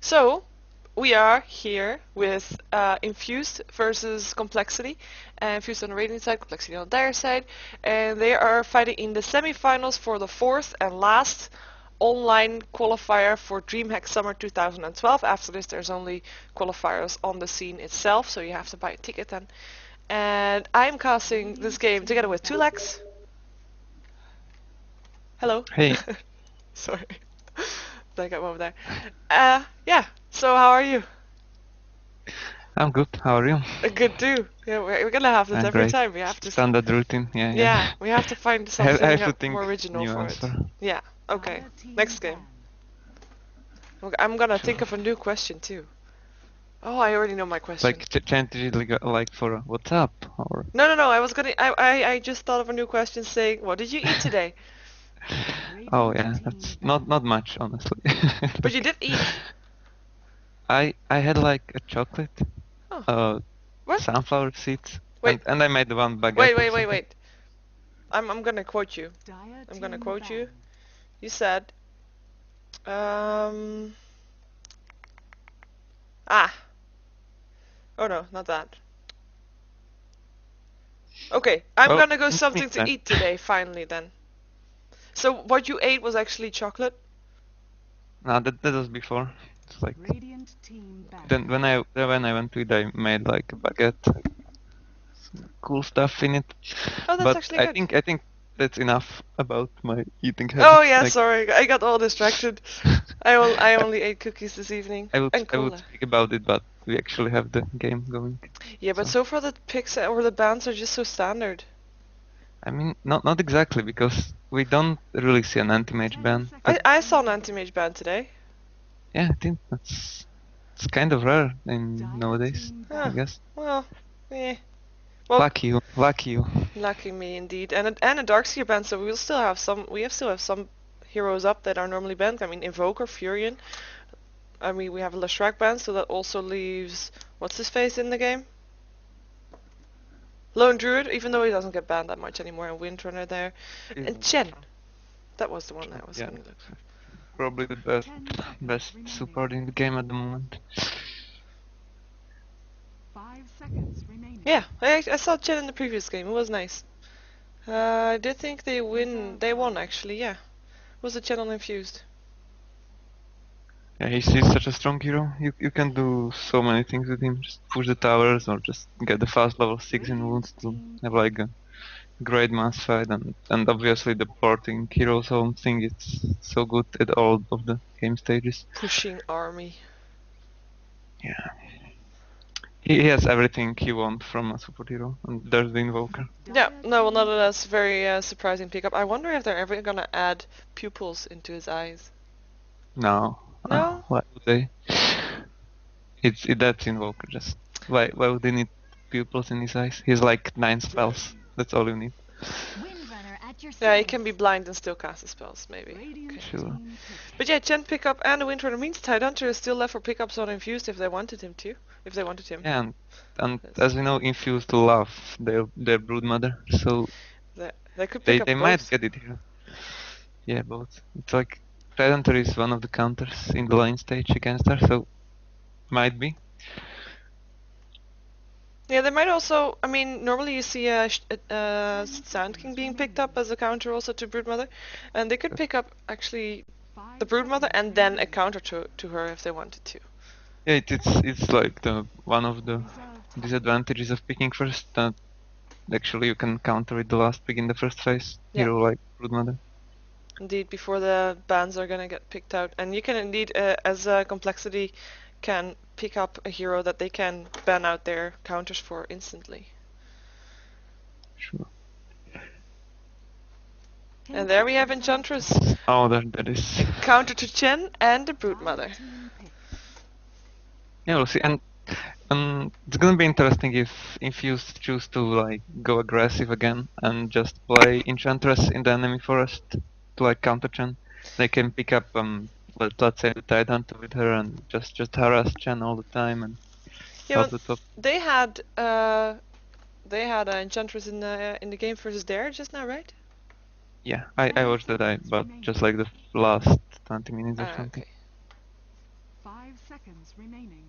So, we are here with Infused versus compLexity. Infused on the radiant side, compLexity on the dire side. And they are fighting in the semifinals for the fourth and last online qualifier for DreamHack Summer 2012. After this, there's only qualifiers on the scene itself, so you have to buy a ticket then. And I'm casting this game together with Tulex. Hello. Hey. Sorry. Back up over there. Yeah. So how are you? I'm good. How are you? Good too. Yeah, we're gonna have this every Great. time. We have to Standard routine. Yeah. Yeah, we have to find I something have to think more original new for answer. it. Yeah. Okay. Next game. I'm gonna think of a new question too. Oh, I already know my question. Like change it like for what's up or. No. I was gonna. I just thought of a new question saying, "What did you eat today?" Oh yeah, that's not much honestly. But you did eat. I had like a chocolate, Oh. What? sunflower seeds, Wait. and I made one baguette. Wait. I'm gonna quote you. I'm gonna quote you. You said, Oh no, not that. Okay, I'm gonna go something to eat today, finally then. So what you ate was actually chocolate? No, that was before. It's like then when I went to it, I made like a baguette, some cool stuff in it. Oh, that's but actually good. I think that's enough about my eating habits. Oh yeah, sorry, I got all distracted. I only ate cookies this evening. I would speak about it, but we actually have the game going. Yeah, but so far the picks or the bands are just so standard. I mean, not exactly, because we don't really see an anti-mage ban. I saw an anti-mage ban today. Yeah, I think it's kind of rare nowadays, I guess. Well, eh. Well, lucky you. Lucky me indeed. And a Darkseer ban, so we still have some heroes up that are normally banned. I mean, Invoker, Furion. I mean, we have a Leshrac ban, so that also leaves what's his face in the game? Lone Druid, even though he doesn't get banned that much anymore, and Windrunner there. And Chen. That was the one that I was going to look for. Probably the best support in the game at the moment. 5 seconds remaining. Yeah, I saw Chen in the previous game. It was nice. I did think they won actually. Yeah, it was a Chen on Infused. Yeah, he's such a strong hero. You can do so many things with him. Just push the towers or just get the fast level 6 in wounds to have like a great mass fight, and obviously the porting heroes home thing is so good at all of the game stages. Pushing army. Yeah. He has everything you want from a support hero, and there's the Invoker. Yeah, no, well, nonetheless, very surprising pickup. I wonder if they're ever gonna add pupils into his eyes. No. No? Why would they? That's Invoker. Just why would they need pupils in his eyes? He's like 9 spells. That's all you need. Yeah, he can be blind and still cast his spells, maybe. Okay. Sure. But yeah, Chen pickup and the Windrunner means Tidehunter is still left for pickups on Infused if they wanted him to. If they wanted him. Yeah, and as we know, Infused love their Broodmother, so they could pick up they both. might get it here. Yeah, both. It's like Tidehunter is one of the counters in the line stage against her, so might be. Yeah, they might also. I mean, normally you see Sand King being picked up as a counter also to Broodmother, and they could pick up actually the Broodmother and then a counter to her if they wanted to. Yeah, it's like one of the disadvantages of picking first, that actually you can counter with the last pick in the first phase. Yeah. Hero like Broodmother. Indeed, before the bans are gonna get picked out, and you can indeed, as a compLexity, can pick up a hero that they can ban out their counters for instantly. Sure. And there we have Enchantress. Oh, that is. Counter to Chen and the Broodmother. Yeah, we'll see. And it's gonna be interesting if Infused choose to like go aggressive again and just play Enchantress in the enemy forest to like counter Chen. They can pick up let's say the Tidehunter with her and just harass Chen all the time and yeah, the top. They had an Enchantress in the game versus Dare just now, right? Yeah, I watched that, but just like the last 20 minutes or something. Okay. 5 seconds remaining.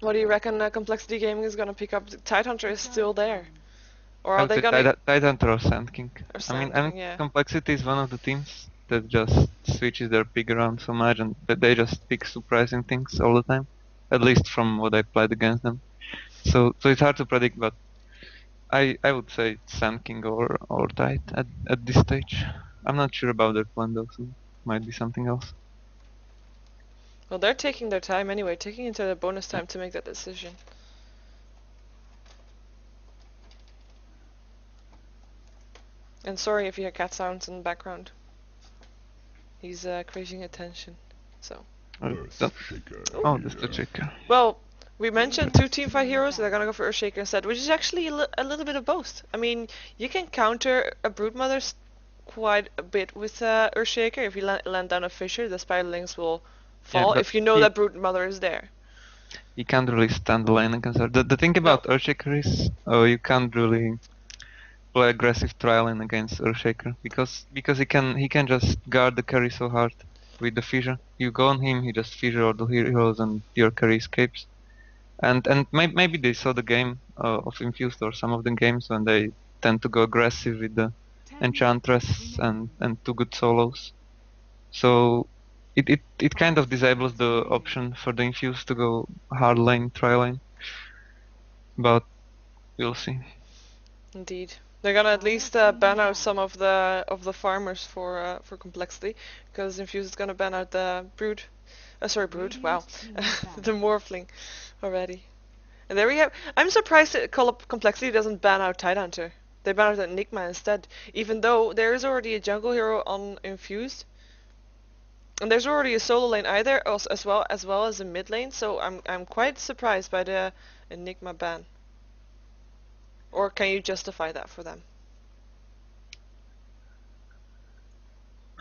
What do you reckon Complexity Gaming is gonna pick up? The Tidehunter is still there. Or I are would they say gonna... Tidehunter or Sand King. Or I mean, Sand King, yeah. Complexity is one of the teams that just switches their pick around so much, and that they just pick surprising things all the time. At least from what I played against them. So it's hard to predict, but I would say Sand King or Tide at this stage. I'm not sure about their plan though, so might be something else. Well, they're taking their time anyway, taking into the bonus time to make that decision. And sorry if you hear cat sounds in the background. He's craving attention. So. Oh, that's the checker. Well, we mentioned 2 teamfight heroes, so they're gonna go for Earthshaker instead, which is actually a little bit of both. I mean, you can counter a Broodmother quite a bit with Earthshaker. If you land down a Fissure, the Spiderlings will fall but if you know that Broodmother is there. You can't really stand the lane against her. The thing about Earthshaker is, you can't really play aggressive trialing against Earthshaker because he can just guard the carry so hard with the fissure. You go on him, he just fissure all the heroes and your carry escapes. And maybe they saw the game of Infused or some of the games when they tend to go aggressive with the Enchantress and 2 good solos. So it kind of disables the option for the Infused to go hard lane, tri lane. But we'll see. Indeed. They're gonna at least ban out some of the farmers for Complexity, because Infused is gonna ban out the Brood. Sorry, Brood. Wow, the Morphling already. And there we have. I'm surprised that Complexity doesn't ban out Tidehunter. They ban out Enigma instead, even though there is already a jungle hero on Infused, and there's already a solo lane either, as well as a mid lane. So I'm quite surprised by the Enigma ban. Or can you justify that for them?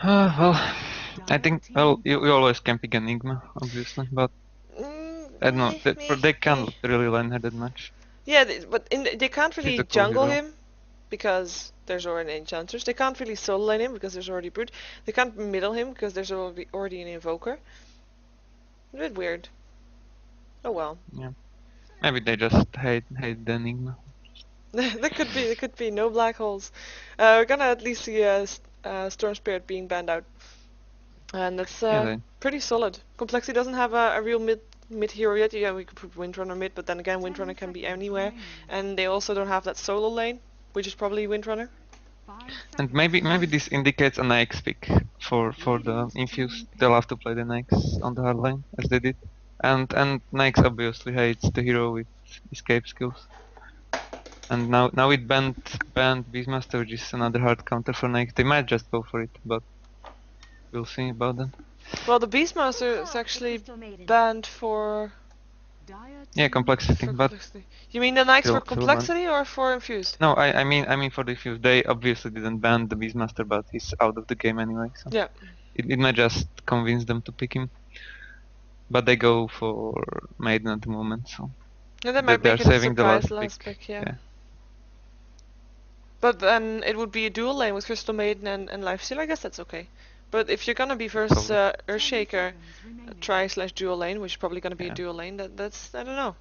Well, I think you always can pick Enigma, obviously, but I don't know. They can't really lane her that much. Yeah, but they can't really She's a cool jungle hero. him because there's already Enchantress. They can't really solo lane him because there's already Brood. They can't middle him because there's already an Invoker. A bit weird. Oh well. Yeah. Maybe they just hate the Enigma. There could be no black holes. We're gonna at least see Storm Spirit being banned out, and that's pretty solid. Complexity doesn't have a real mid hero yet. Yeah, we could put Windrunner mid, but then again, Windrunner can be anywhere, and they also don't have that solo lane, which is probably Windrunner. And maybe this indicates a Nyx pick for the Infused. They'll have to play the Nyx on the hard lane as they did, and Nyx obviously hates the hero with escape skills. And now it banned Beastmaster, which is another hard counter for Nyx. They might just go for it, but we'll see about that. Well, the Beastmaster is actually banned for... Yeah, Complexity, but... You mean the Nyx for Complexity or for Infused? No, I mean for the Infused. They obviously didn't ban the Beastmaster, but he's out of the game anyway, so... Yeah. It might just convince them to pick him. But they go for Maiden at the moment, so... Yeah, they might make it a surprise last pick, yeah. But then it would be a dual lane with Crystal Maiden and Lifesteal. I guess that's okay. But if you're gonna be versus Earthshaker, try/dual lane, which is probably gonna be a dual lane, that's I don't know.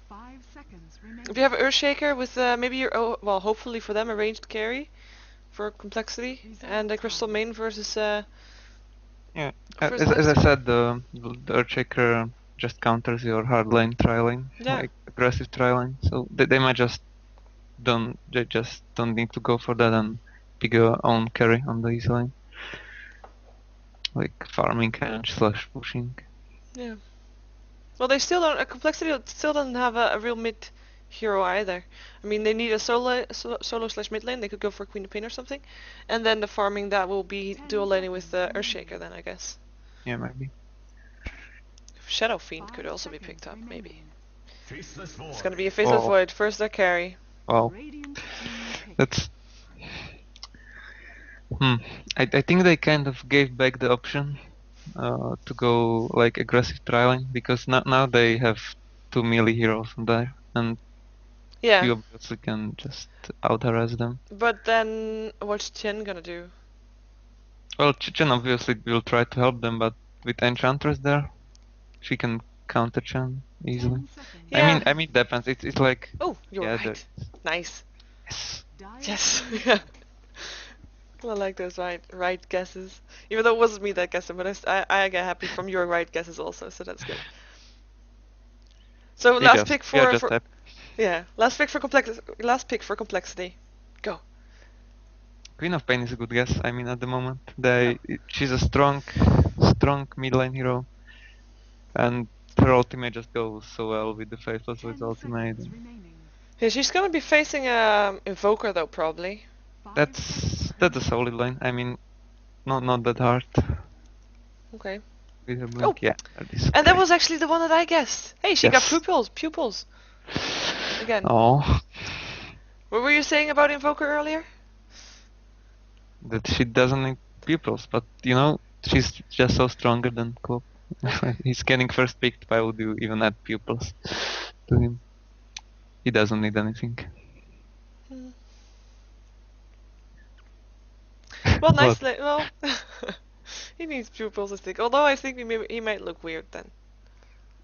5 seconds remaining. If you have Earthshaker with maybe your well, hopefully for them a ranged carry for Complexity, and a Crystal Maiden versus yeah. As I said, the Earthshaker just counters your hard lane trialing, like aggressive trialing. So they might just don't need to go for that and pick your own carry on the easy lane, like farming and / pushing. Yeah. Well, they still don't. Complexity still doesn't have a real mid hero either. I mean, they need a solo/mid lane. They could go for Queen of Pain or something, and then the farming that will be dual laning with Earthshaker. Then I guess. Yeah, maybe. Shadow Fiend could also be picked up, maybe. It's gonna be a Faceless Void. First their carry. Wow. That's... I think they kind of gave back the option to go like aggressive trialing, because now they have 2 melee heroes on there, and you obviously can just out-harass them. But then what's Chen gonna do? Well, Chen obviously will try to help them, but with Enchantress there, she can counter Chan easily. 10 seconds. Yeah. I mean depends. It's like Oh, you're yeah, right. Nice. yes. Dire Yes. finish. Yeah. I like those right guesses. Even though it wasn't me that guessed them, but I get happy from your right guesses also, so that's good. So last pick We are for just happy. yeah, last pick for complexity. Go. Queen of Pain is a good guess. I mean at the moment, she's a strong mid lane hero, and her ultimate just goes so well with the Faithless 10 with ultimate. seconds remaining. Yeah, she's gonna be facing Invoker though probably. 5 seconds That's a remaining. solid lane. I mean, not that hard Okay. with her Oh, blink. Yeah, that is and that okay. was actually the one that I guessed. Hey, she got Yes. pupils. Again. Oh, What were you saying about Invoker earlier? that she doesn't need pupils, but you know, she's just so stronger than Klopp. Okay. He's getting first picked. Why would you even add pupils to him? He doesn't need anything. Hmm. Well, What? well, he needs pupils, I think. Although I think he might look weird then.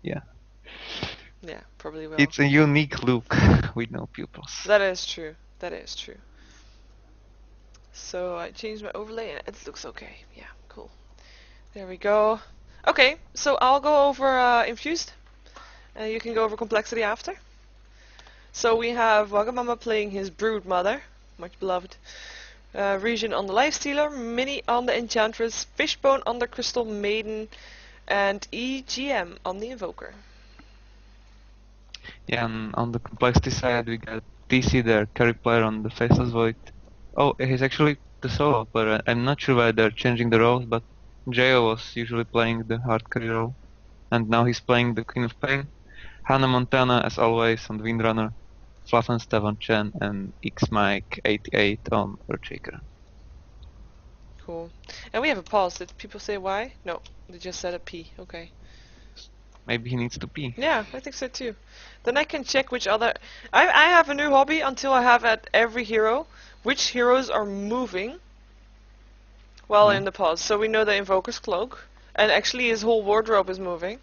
Yeah. Yeah, probably will. It's a unique look with no pupils. That is true. That is true. So I changed my overlay and it looks okay. Yeah, cool. There we go. Okay, so I'll go over Infused. You can go over complexity after. So we have Wagamama playing his Brood Mother, much beloved. Region on the Lifestealer, Mini on the Enchantress, Fishbone on the Crystal Maiden, and EGM on the Invoker. Yeah, and on the complexity side, we got DC there, carry player on the Faceless Void. Oh, he's actually the solo player. I'm not sure why they're changing the roles, but Jo was usually playing the hard carry role, and now he's playing the Queen of Pain. Hannah Montana, as always, on Windrunner, Fluff and Stev on Chen, and X Mike 88 on Earthshaker. Cool. And we have a pause. Did people say why? No, they just said a P. Okay. Maybe he needs to pee. Yeah, I think so too. Then I can check which other... I have a new hobby until I have at every hero which heroes are moving while Yeah. in the pause. So we know the Invoker's cloak. And actually his whole wardrobe is moving.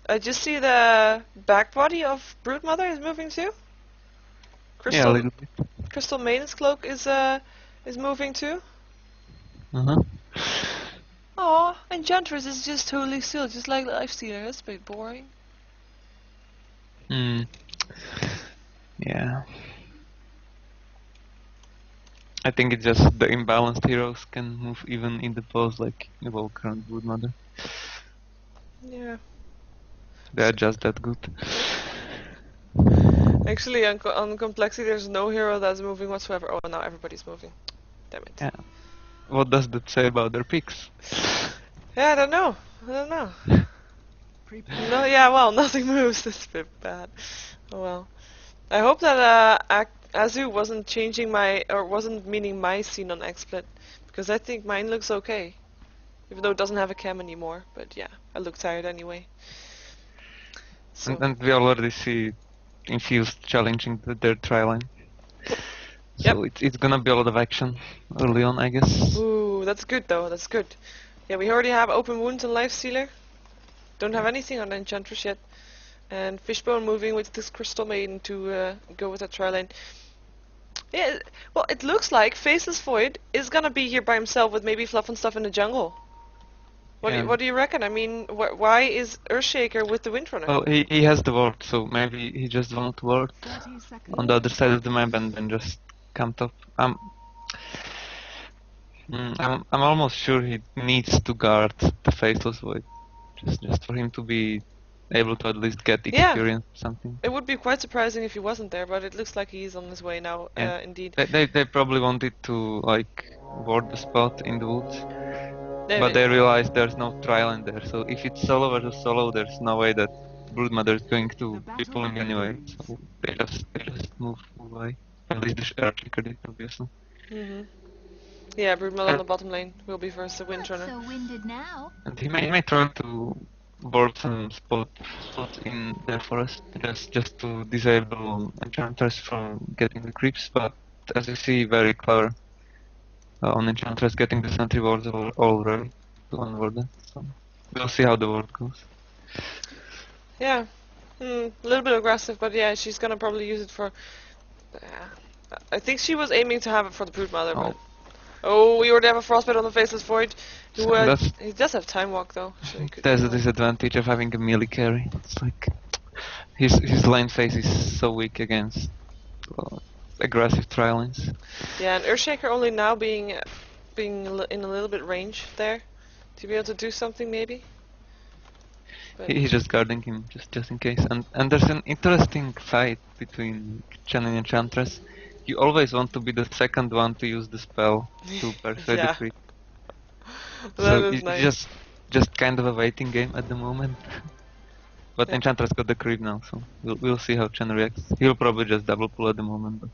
I just see the back body of Broodmother is moving too. Yeah, a little bit. Crystal Maiden's cloak is moving too. Uh-huh. Aw, Enchantress is just totally still, just like Lifestealer. That's a bit boring. Hmm. Yeah. I think it's just the imbalanced heroes can move even in the pose like Evoker and Broodmother. Yeah. They're just that good. Actually, on complexity, there's no hero that's moving whatsoever. Oh, now everybody's moving. Damn it. Yeah. What does that say about their picks? Yeah, I don't know. Prepare. No, yeah, well, nothing moves. That's a bit bad. Oh well. I hope that Azu wasn't changing wasn't meaning my scene on XSplit, because I think mine looks okay, even though it doesn't have a cam anymore. But yeah, I look tired anyway. So And we already see Infused challenging their tri-line. So it's gonna be a lot of action early on, I guess. ooh, that's good though. That's good. Yeah, we already have open wounds on Lifestealer. Don't have anything on Enchantress yet. And Fishbone moving with this Crystal Maiden to go with that tri-lane. Yeah, well, it looks like Faceless Void is gonna be here by himself with maybe Fluff and stuff in the jungle. What do you reckon? I mean, why is Earthshaker with the Windrunner? Well, he has the ward, so maybe he just won't ward 30 seconds. on the other side of the map and then just come top. I'm almost sure he needs to guard the Faceless Void, just for him to be able to at least get Yeah. experience or something. It would be quite surprising if he wasn't there, but it looks like he's on his way now. Yeah. Indeed. They probably wanted to like ward the spot in the woods, There but it they is. realized there's no tri-line there. So if it's solo versus solo, there's no way that Broodmother is going to be pulling anyway. So they just move away. At least the Earthshaker did, obviously. Yeah, Broodmother on the bottom lane will be versus the Not Windrunner. so winded now. And he may try to board some spots in their forest just to disable enchanters from getting the creeps, but as you see, very clever on enchanters getting the sentry wards already to onboard them. So We'll see how the world goes. Yeah. A little bit aggressive, but yeah, she's gonna probably use it for... I think she was aiming to have it for the Brood Mother, but... Oh, Oh, we already have a Frostbite on the Faceless Void. Who, so he does have Time Walk, though, so he could... there's a kill her. disadvantage of having a melee carry. It's like his lane phase is so weak against aggressive tri-lanes. Yeah, and Earthshaker only now being in a little bit range there to be able to do something maybe. But He's just guarding him just in case. And there's an interesting fight between Chen and Enchantress. You always want to be the second one to use the spell to persuade the yeah, creep. that So is it's nice. just kind of a waiting game at the moment. But Yeah. Enchantress got the creep now, so we'll see how Chen reacts. He'll probably just double pull at the moment. But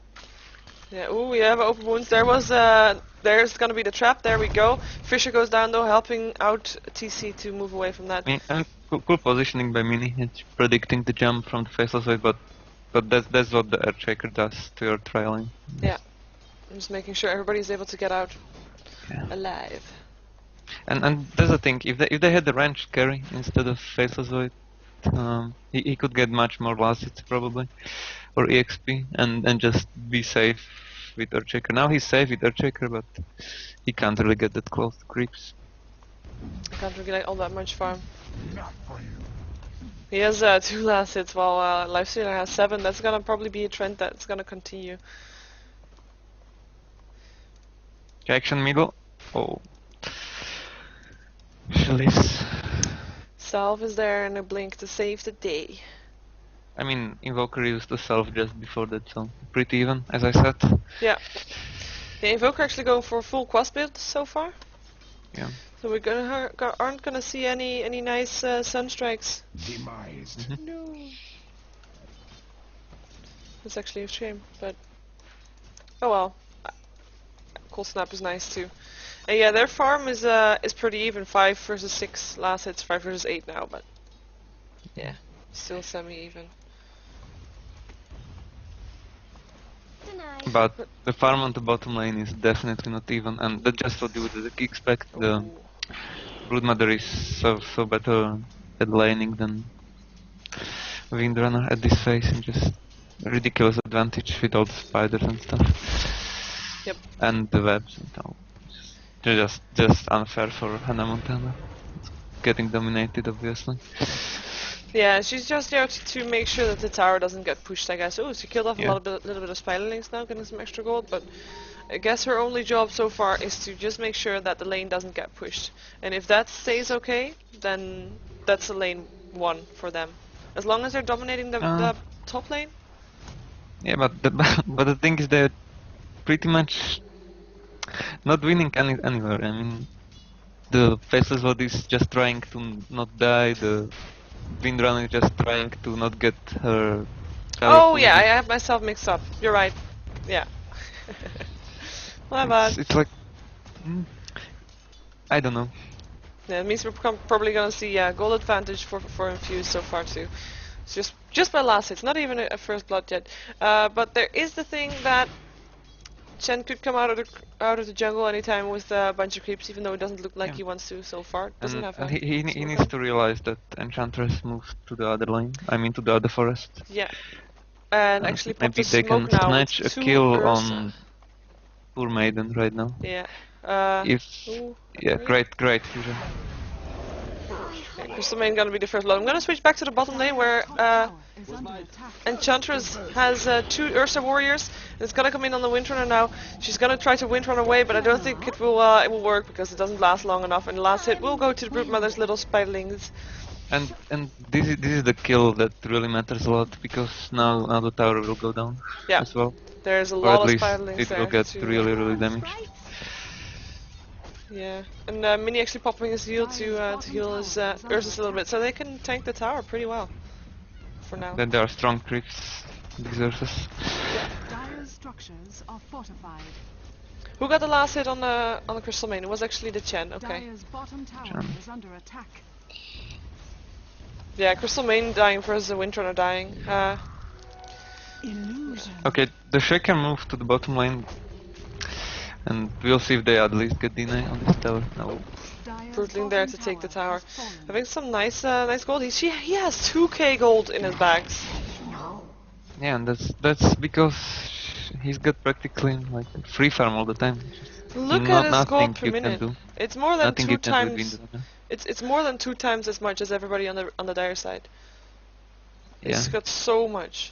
Yeah. Ooh, we have open wounds. There's gonna be the trap. There we go. Fisher goes down though, helping out TC to move away from that. and cool positioning by Mini. It's predicting the jump from the faceless way, but that's what the Earthshaker does to your tri-lane. Yeah. I'm just making sure everybody's able to get out Yeah. alive. And that's the thing. If they had the range carry instead of faceless void, he could get much more last hits probably, or EXP, and just be safe with Earthshaker. Now he's safe with Earthshaker, but he can't really get that close to creeps. I can't really get all that much farm. He has 2 last hits while Lifestealer has 7. That's gonna probably be a trend that's gonna continue. Action middle. Oh, she lives. Salve is there in a blink to save the day. I mean, Invoker used the self just before that, so pretty even, as I said. Yeah. The Invoker actually going for a full quest build so far. Yeah. So we aren't gonna see any nice sunstrikes. Demised. No. That's actually a shame, but oh well. Cold Snap is nice too. And yeah, their farm is pretty even. 5 versus 6 last hits, 5 versus 8 now, but yeah, still semi-even. But the farm on the bottom lane is definitely not even, and that's just what you would expect. The Ooh. Broodmother is so better at laning than Windrunner at this phase, and just ridiculous advantage with all the spiders and stuff. Yep. And the webs and all. Just unfair for Hannah Montana. It's getting dominated, obviously. Yeah, she's just there to make sure that the tower doesn't get pushed, I guess. Oh, she killed off Yeah. little bit of spiderlings now, getting some extra gold, but I guess her only job so far is to just make sure that the lane doesn't get pushed. And if that stays okay, then that's a lane 1 for them. As long as they're dominating the top lane. Yeah, but the thing is they're pretty much not winning anywhere. I mean, the Faceless Void is just trying to not die, the Windrunner is just trying to not get her... Oh yeah, I have myself mixed up. You're right. Yeah. My bad. It's like... I don't know. Yeah, it means we're probably gonna see gold advantage for Infused so far too. It's just by last hits, not even a first blood yet. But there is the thing that Chen could come out of the jungle anytime with a bunch of creeps, even though it doesn't look like he wants to so far. Doesn't have. And he needs to realize that Enchantress moves to the other lane. I mean, to the other forest. Yeah. And actually pop maybe the they can smoke now. snatch a Two kill Ursa. on poor Maiden right now. Yeah. Ooh, Yeah, really? great fusion. Yeah, Crystal Main gonna be the first blood. I'm gonna switch back to the bottom lane where Enchantress has 2 Ursa warriors. It's gonna come in on the Windrunner now. She's gonna try to Windrun away, but I don't think it will work because it doesn't last long enough. And the last hit will go to the Broodmother's little spiderlings. And this is the kill that really matters a lot, because now the tower will go down as well. There's a Or lot at of least spiderlings it there. will get to- really damaged. Yeah, and Mini actually popping his heal to heal his Ursus a little bit, so they can tank the tower pretty well for now. Then there are strong creeps, these Ursus. Dire's structures are fortified. Who got the last hit on the Crystal Main? It was actually the Chen. Okay. Dire's bottom tower Chen. is under attack. Yeah, Crystal Main dying versus the Windrunner dying. Illusion. Okay, the Shaker moved to the bottom lane, and we'll see if they at least get deny on this tower. No. Dire's brutally there to take the tower. has fallen. Having some nice gold. He has 2k gold in his bags. Yeah, and that's because he's got practically like free farm all the time. Look at his Nothing gold per you can minute. do. It's more than Nothing two you can do with times. Windrunner. It's more than 2 times as much as everybody on the dire side. Yeah. He's got so much.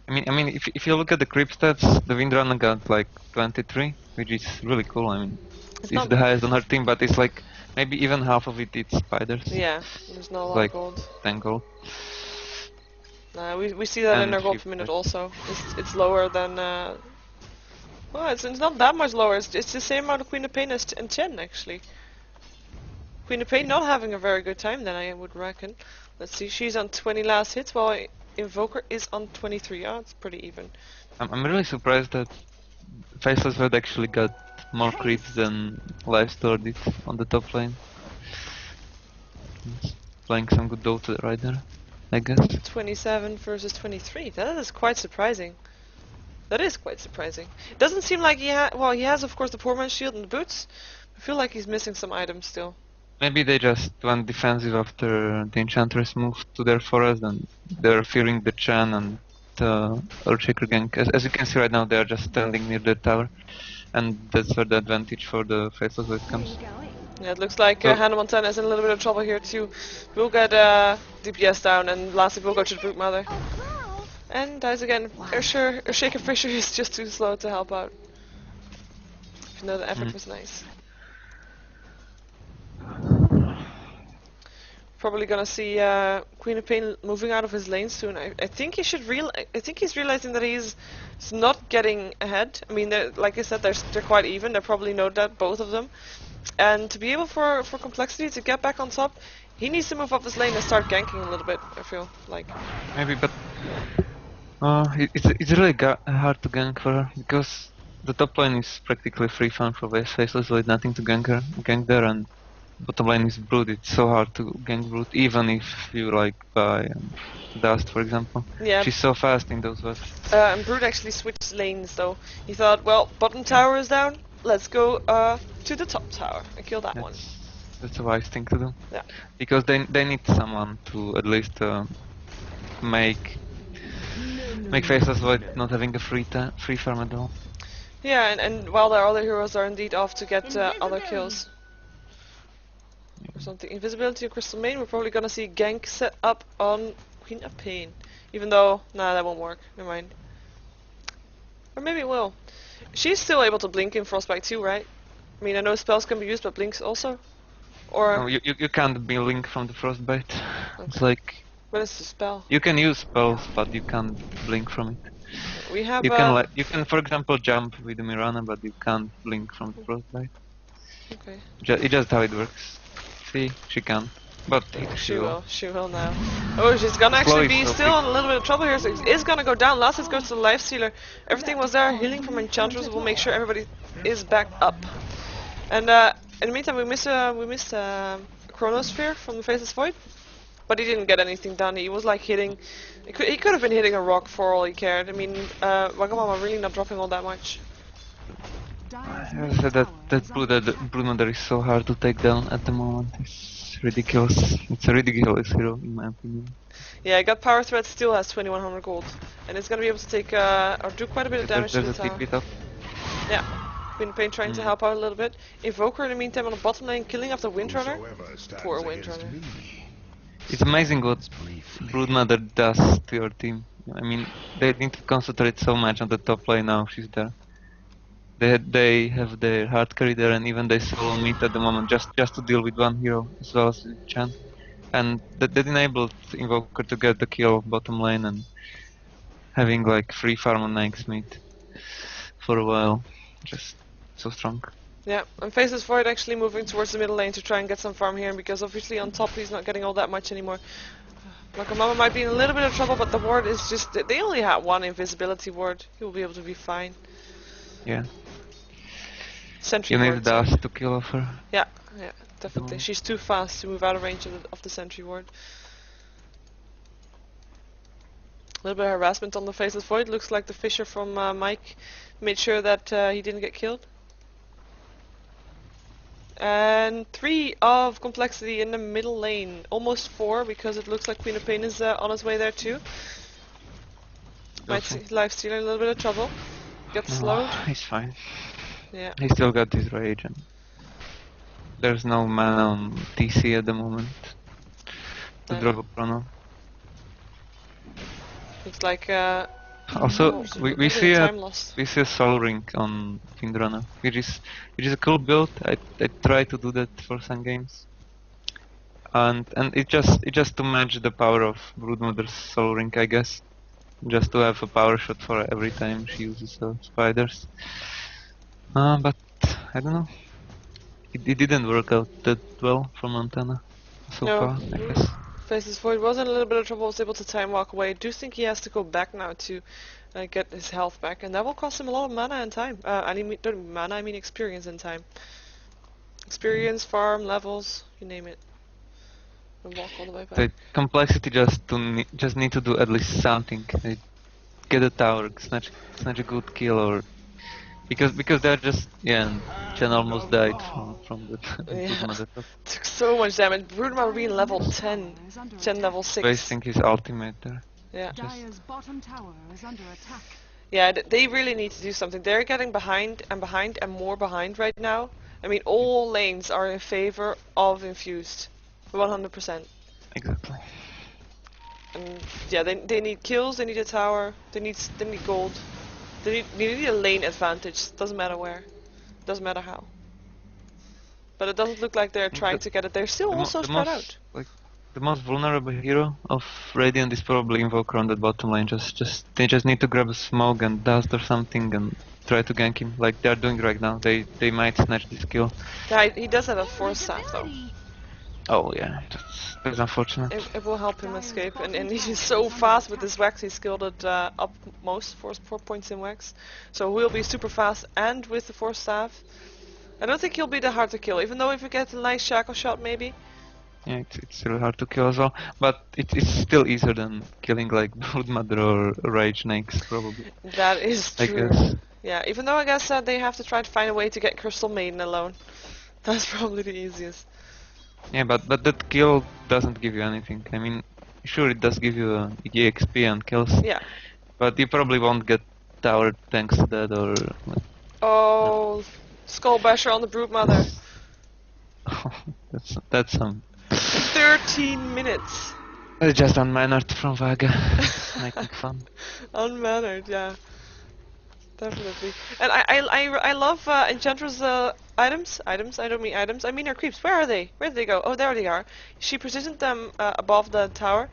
I mean, if you look at the creep stats, the Windrunner got like 23, which is really cool. I mean, It's it's not the highest on her team, but it's like maybe even half of it's spiders. Yeah, there's not a lot Like of gold. 10 gold. We see that in And our gold she per minute plays. also. It's lower than. Well, it's not that much lower. It's the same amount of Queen of Pain and Chen actually. Queen of Pain not having a very good time then, I would reckon. Let's see, she's on 20 last hits while Invoker is on 23. Oh, it's pretty even. I'm really surprised that Faceless Void actually got more creeps than Livestor did on the top lane. He's playing some good Dota right there, I guess. 27 versus 23. That is quite surprising. That is quite surprising. It doesn't seem like he has of course the poor man's shield and the boots. I feel like he's missing some items still. Maybe they just went defensive after the Enchantress moved to their forest and they're fearing the Chan and the Earthshaker gank. As you can see right now, they are just standing near the tower. And that's where the advantage for the Faceless Void comes. Yeah, it looks like So- Hannah Montana is in a little bit of trouble here too. We'll get DPS down and lastly we'll go to the Brute Mother. And dies again. Earthshaker Fisher is just too slow to help out. Even though the effort was nice. Probably gonna see Queen of Pain moving out of his lane soon. I think he should I think he's realizing that he's not getting ahead. I mean, like I said, they're quite even. They probably know that, both of them. And to be able for compLexity to get back on top, he needs to move up his lane and start ganking a little bit. I feel like. Maybe, but it's really hard to gank for her because the top lane is practically free farm for Faceless Void, nothing to gank there, and bottom lane is Brood. It's so hard to gank Brood, even if you like buy Dust, for example. Yeah. She's so fast in those waves. And Brood actually switched lanes though. He thought, well, bottom tower is down. Let's go to the top tower and kill that one. That's a wise thing to do. Yeah. Because they need someone to at least make Faceless Void not having a free farm at all. Yeah, and while their other heroes are indeed off to get other kills. Or something. Invisibility and Crystal Main, we're probably gonna see gank set up on Queen of Pain. Even though, nah, that won't work. Never mind. Or maybe it will. She's still able to blink in Frostbite too, right? I mean, I know spells can be used, but blinks also? Or... No, you can't be linked from the Frostbite. It's like... What is the spell? You can use spells, but you can't blink from it. We have You can, for example, jump with the Mirana, but you can't blink from the Frostbite. Okay. It's just how it works. See, she can, but She will now. Oh, she's gonna actually be still in a little bit of trouble here, so it is gonna go down. Last it goes to the Life Stealer. Everything was there, healing from Enchantress will make sure everybody is back up. And in the meantime, we missed Chronosphere from the Faceless Void, but he didn't get anything done. He was like hitting, he could have been hitting a rock for all he cared. I mean, Wagamama really not dropping all that much. Dire's I said that Bruno there is so hard to take down at the moment. It's ridiculous. It's a ridiculous hero in my opinion. Yeah, I got Power Thread, still has 2100 gold, and it's gonna be able to take or do quite a bit of damage to There's the a tower. TP top. Yeah, Queen of Pain trying to help out a little bit. Invoker in the meantime on the bottom lane, killing off the Windrunner. Poor Windrunner. It's amazing what Broodmother does to your team. I mean, they need to concentrate so much on the top lane now she's there. They have their hard carry there, and even they solo mid at the moment just to deal with one hero as well as Chan. And that enabled Invoker to get the kill bottom lane and having like free farm on Nike's mid for a while. Just so strong. Yeah, and Faceless Void actually moving towards the middle lane to try and get some farm here, because obviously on top he's not getting all that much anymore. Wagamama might be in a little bit of trouble, but the ward is just... They only have one invisibility ward. He will be able to be fine. Yeah. Sentry You need ward. the dust to kill off her. Yeah, definitely. She's too fast to move out of range of the sentry ward. A little bit of harassment on the Faceless Void. Looks like the Fisher from Mike made sure that he didn't get killed. And 3 of complexity in the middle lane. Almost 4 because it looks like Queen of Pain is on his way there too. Might see Lifestealer in a little bit of trouble. Gets slowed. He's fine. Yeah. He still got his rage and there's no mana on TC at the moment to drop a chrono. Looks like Also, we see time lost. a soul ring on Windrunner, which is a cool build. I try to do that for some games, and it just to match the power of Broodmother's soul ring, I guess, just to have a power shot for every time she uses spiders. But I don't know. It didn't work out that well for Montana so far, I guess. Faces Void was in a little bit of trouble, was able to time walk away. I do think he has to go back now to get his health back, and that will cost him a lot of mana and time. I mean experience and time. Experience, farm, levels, you name it. And walk all the way back. The complexity just need to do at least something. Get a tower, snatch a good kill, or because they're just and Chen almost died from the Broodmother. Took so much damage. Broodmother being level 10, Chen level 6. Wasting his ultimate there. Yeah. Dire's bottom tower is under attack. Yeah, they really need to do something. They're getting behind and more behind right now. I mean, all lanes are in favor of Infused, 100%. Exactly. And yeah, they need kills. They need a tower. They need gold. They need a lane advantage. Doesn't matter where. Doesn't matter how. But it doesn't look like they're trying to get it. They're still also spread out. Like the most vulnerable hero of Radiant is probably Invoker on that bottom lane. They just need to grab a smoke and dust or something and try to gank him like they're doing right now. They might snatch this kill. Yeah, he does have a force staff though. Oh yeah, that's unfortunate. It will help him escape, and he's so fast with his wax. He skilled it up most, 4 points in wax, so he'll be super fast. And with the force staff, I don't think he'll be that hard to kill. Even though if you get a nice shackle shot, maybe. Yeah, it's really hard to kill as well, but it's still easier than killing like Broodmother or Rage Snakes, probably. That is true. I guess. Yeah, even though I guess they have to try to find a way to get Crystal Maiden alone. That's probably the easiest. Yeah, but that kill doesn't give you anything. I mean, sure it does give you EXP and kills. Yeah. But you probably won't get tower thanks to that or. Like, oh, Skull Basher on the Broodmother. that's some. 13 minutes. That's just unmannered from Vaga. Making fun. Unmannered, yeah. Definitely. And I love Enchantress items. I don't mean items. I mean her creeps. Where are they? Where did they go? Oh, there they are. She positioned them above the tower.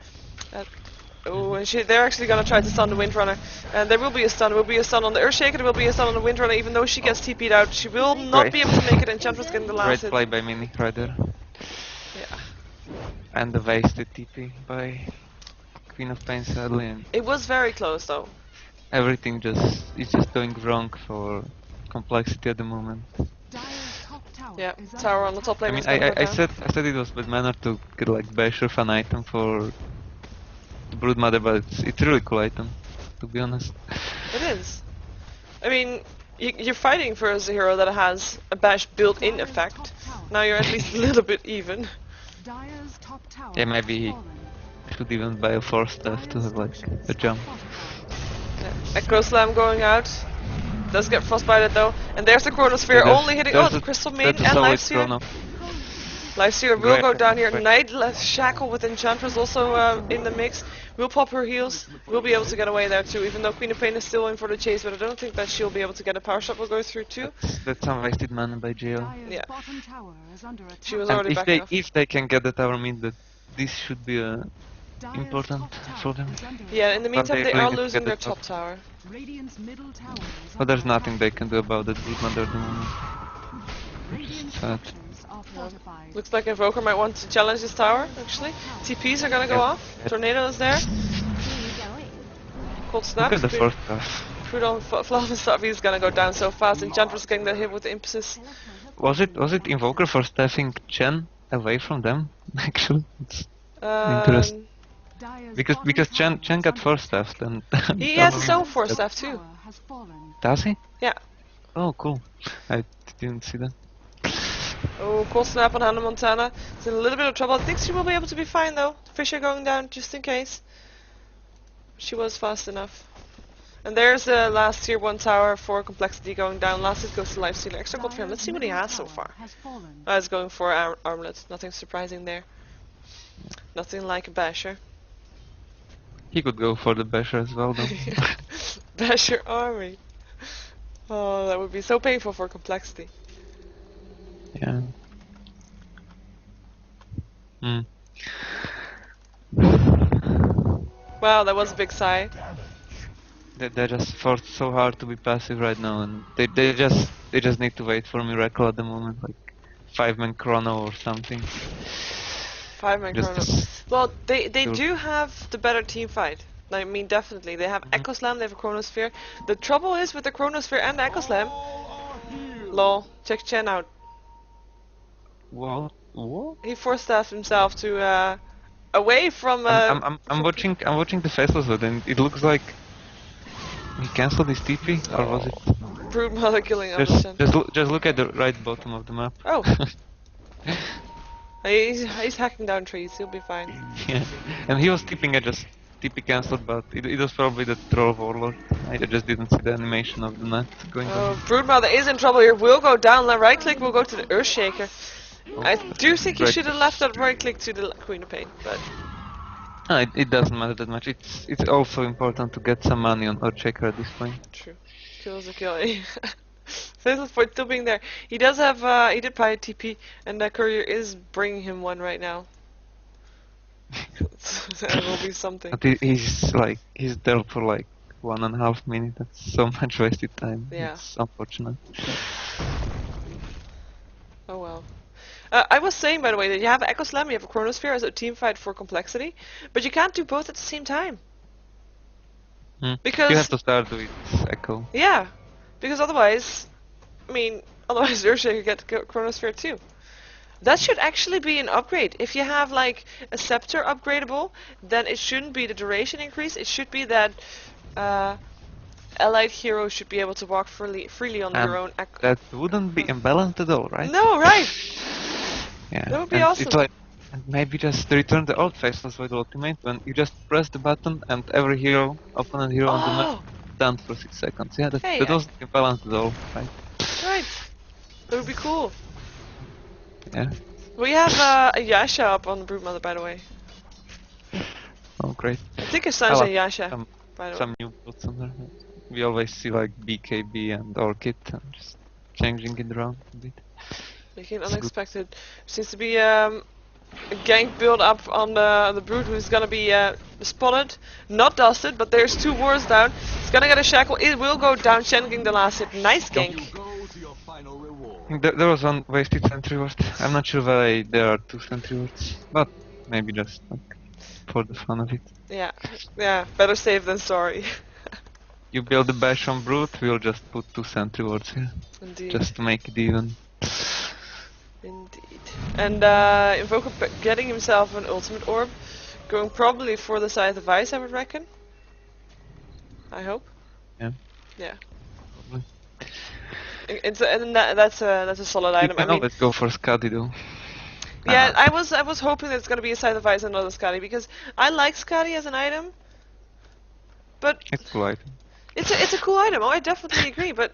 Oh, and they're actually gonna try to stun the Windrunner. And there will be a stun. There will be a stun on the Earthshaker. There will be a stun on the Windrunner. Even though she gets TP'd out, she will not be able to make it. Enchantress getting the last Great hit. play by Mini right there. Yeah. And the wasted TP by Queen of Pain sadly. And It was very close though. everything is just going wrong for complexity at the moment. Dire's top tower Yeah, is tower under on the top lane. I mean, is gonna go I down. said it was bad manner to get like bash of an item for the Broodmother, but it's a really cool item, to be honest. It is. I mean, you're fighting for a hero that has a bash built-in effect. Now you're at least a little bit even. Dire's top tower Yeah, maybe has fallen. should even buy a force staff to have like a jump. Yeah. Acro Slam going out. Does get frostbited though. And there's the Chronosphere Yeah, only hitting there's the a- Crystal that's Maiden a and solid Lifestealer. chrono. Lifestealer will Great. go down here. Great. Nightless Shackle with Enchantress also in the mix. Will pop her heals. Will be able to get away there too, even though Queen of Pain is still in for the chase, but I don't think that she'll be able to get a power shot. Will go through too. That's some wasted mana by jail. Dire's Yeah. bottom tower is under attack. She was And already if backing off. they can get the tower, means that this should be Dire's important top tower for them. is under Yeah, in the But meantime they they really are need to losing get their the top top. tower. Radiant's middle tower is But there's under nothing attack. they can do about that Broodmother at the moment. Radiant sad. structures are fortified. Looks like Invoker might want to challenge this tower, actually. TPs are gonna go Yeah. off. Tornado is there. Cold Look at Snap. the first half. Crude Fluff stuff, he's gonna go down so fast. Enchantress getting that hit with the Impetus. Was it Invoker for staffing Chen away from them? Actually, it's interesting. Dire's Because bottom tower Chen is got under force staffed and He has his own force staff too. tower has fallen. Does he? Yeah. Oh, cool. I didn't see that. Oh, cold snap on Hannah Montana. It's in a little bit of trouble. I think she will be able to be fine though. Fisher going down just in case. She was fast enough. And there's the last tier 1 tower for complexity going down. Last it goes to Lifestealer. Extra gold for him. Let's see what he has so far. He's going for armlet. Nothing surprising there. Nothing like a basher. He could go for the basher as well, though. Basher army. Oh, that would be so painful for complexity. Yeah. Hmm. Wow, that was a big sigh. They just forced so hard to be passive right now, and they just need to wait for miracle at the moment, like 5-man chrono or something. 5-man Just chrono. Well, they Sure. do have the better team fight. I mean, definitely. They have Echo Slam, they have a Chronosphere. The trouble is with the Chronosphere and the Echo Slam. Lol, check Chen out. What? He force-staffed himself to away from. I'm watching the faceless one, and it looks like he cancelled his TP, or was it? Brood Mother killing Chen. Just look at the right bottom of the map. Oh. He's hacking down trees. He'll be fine. Yeah, and he was tipping. I just TP cancelled, but it was probably the troll of Warlord. I just didn't see the animation of the net going on. Oh, Broodmother is in trouble here. Will go down. Right click will go to the Earthshaker. I do think he Right. should have left that right click to the Queen of Pain, but It doesn't matter that much. It's also important to get some money on Earthshaker at this point. true. Kills a kill. Faceless Void still being there. He does have. He did buy a TP, and that courier is bringing him one right now. That will be something. But he's there for like 1.5 minutes. That's so much wasted time. Yeah. It's unfortunate. Oh well. I was saying, by the way, that you have Echo Slam, you have a Chronosphere as a team fight for complexity, but you can't do both at the same time. Because you have to start with Echo. yeah, because otherwise, I mean, otherwise Earthshaker get Chronosphere too. That should actually be an upgrade. If you have like a scepter upgradable, then it shouldn't be the duration increase. It should be that allied heroes should be able to walk freely on their own. That wouldn't be imbalanced at all, right? No, right? Yeah. That would be and awesome. It's like, and maybe just return the old Faceless Void ultimate when you just press the button and every hero, opponent hero on the map, stand for 6 seconds. Yeah, that Hey, wasn't imbalanced at all, right? Right. That would be cool. Yeah. We have a Yasha up on the Broodmother, by the way. Oh, great. I think it sounds like like Yasha, by the way. Some new builds on there. We always see like BKB and Orchid and just changing it around a bit. Making It's good. unexpected. Seems to be a gank build up on the Brood who's gonna be spotted, not dusted, but there's 2 wards down. He's gonna get a shackle. It will go down. Shen getting the last hit. Nice gank. I think there was one wasted sentry ward. I'm not sure why there are 2 sentry wards, but maybe just like for the fun of it. Yeah, yeah. Better safe than sorry. You build a bash on Brute, we'll just put 2 sentry wards here, Indeed. just to make it even. Indeed. And Invoker getting himself an ultimate orb, going probably for the side of Ice, I would reckon. I hope. Yeah. Yeah. Probably. That's a solid You item. can I mean, always go for Skadi though. yeah, I was hoping that it's gonna be a side of Ice and not a Scotty because I like Scotty as an item, but It's a cool item. it's a cool item. Oh, I definitely agree, but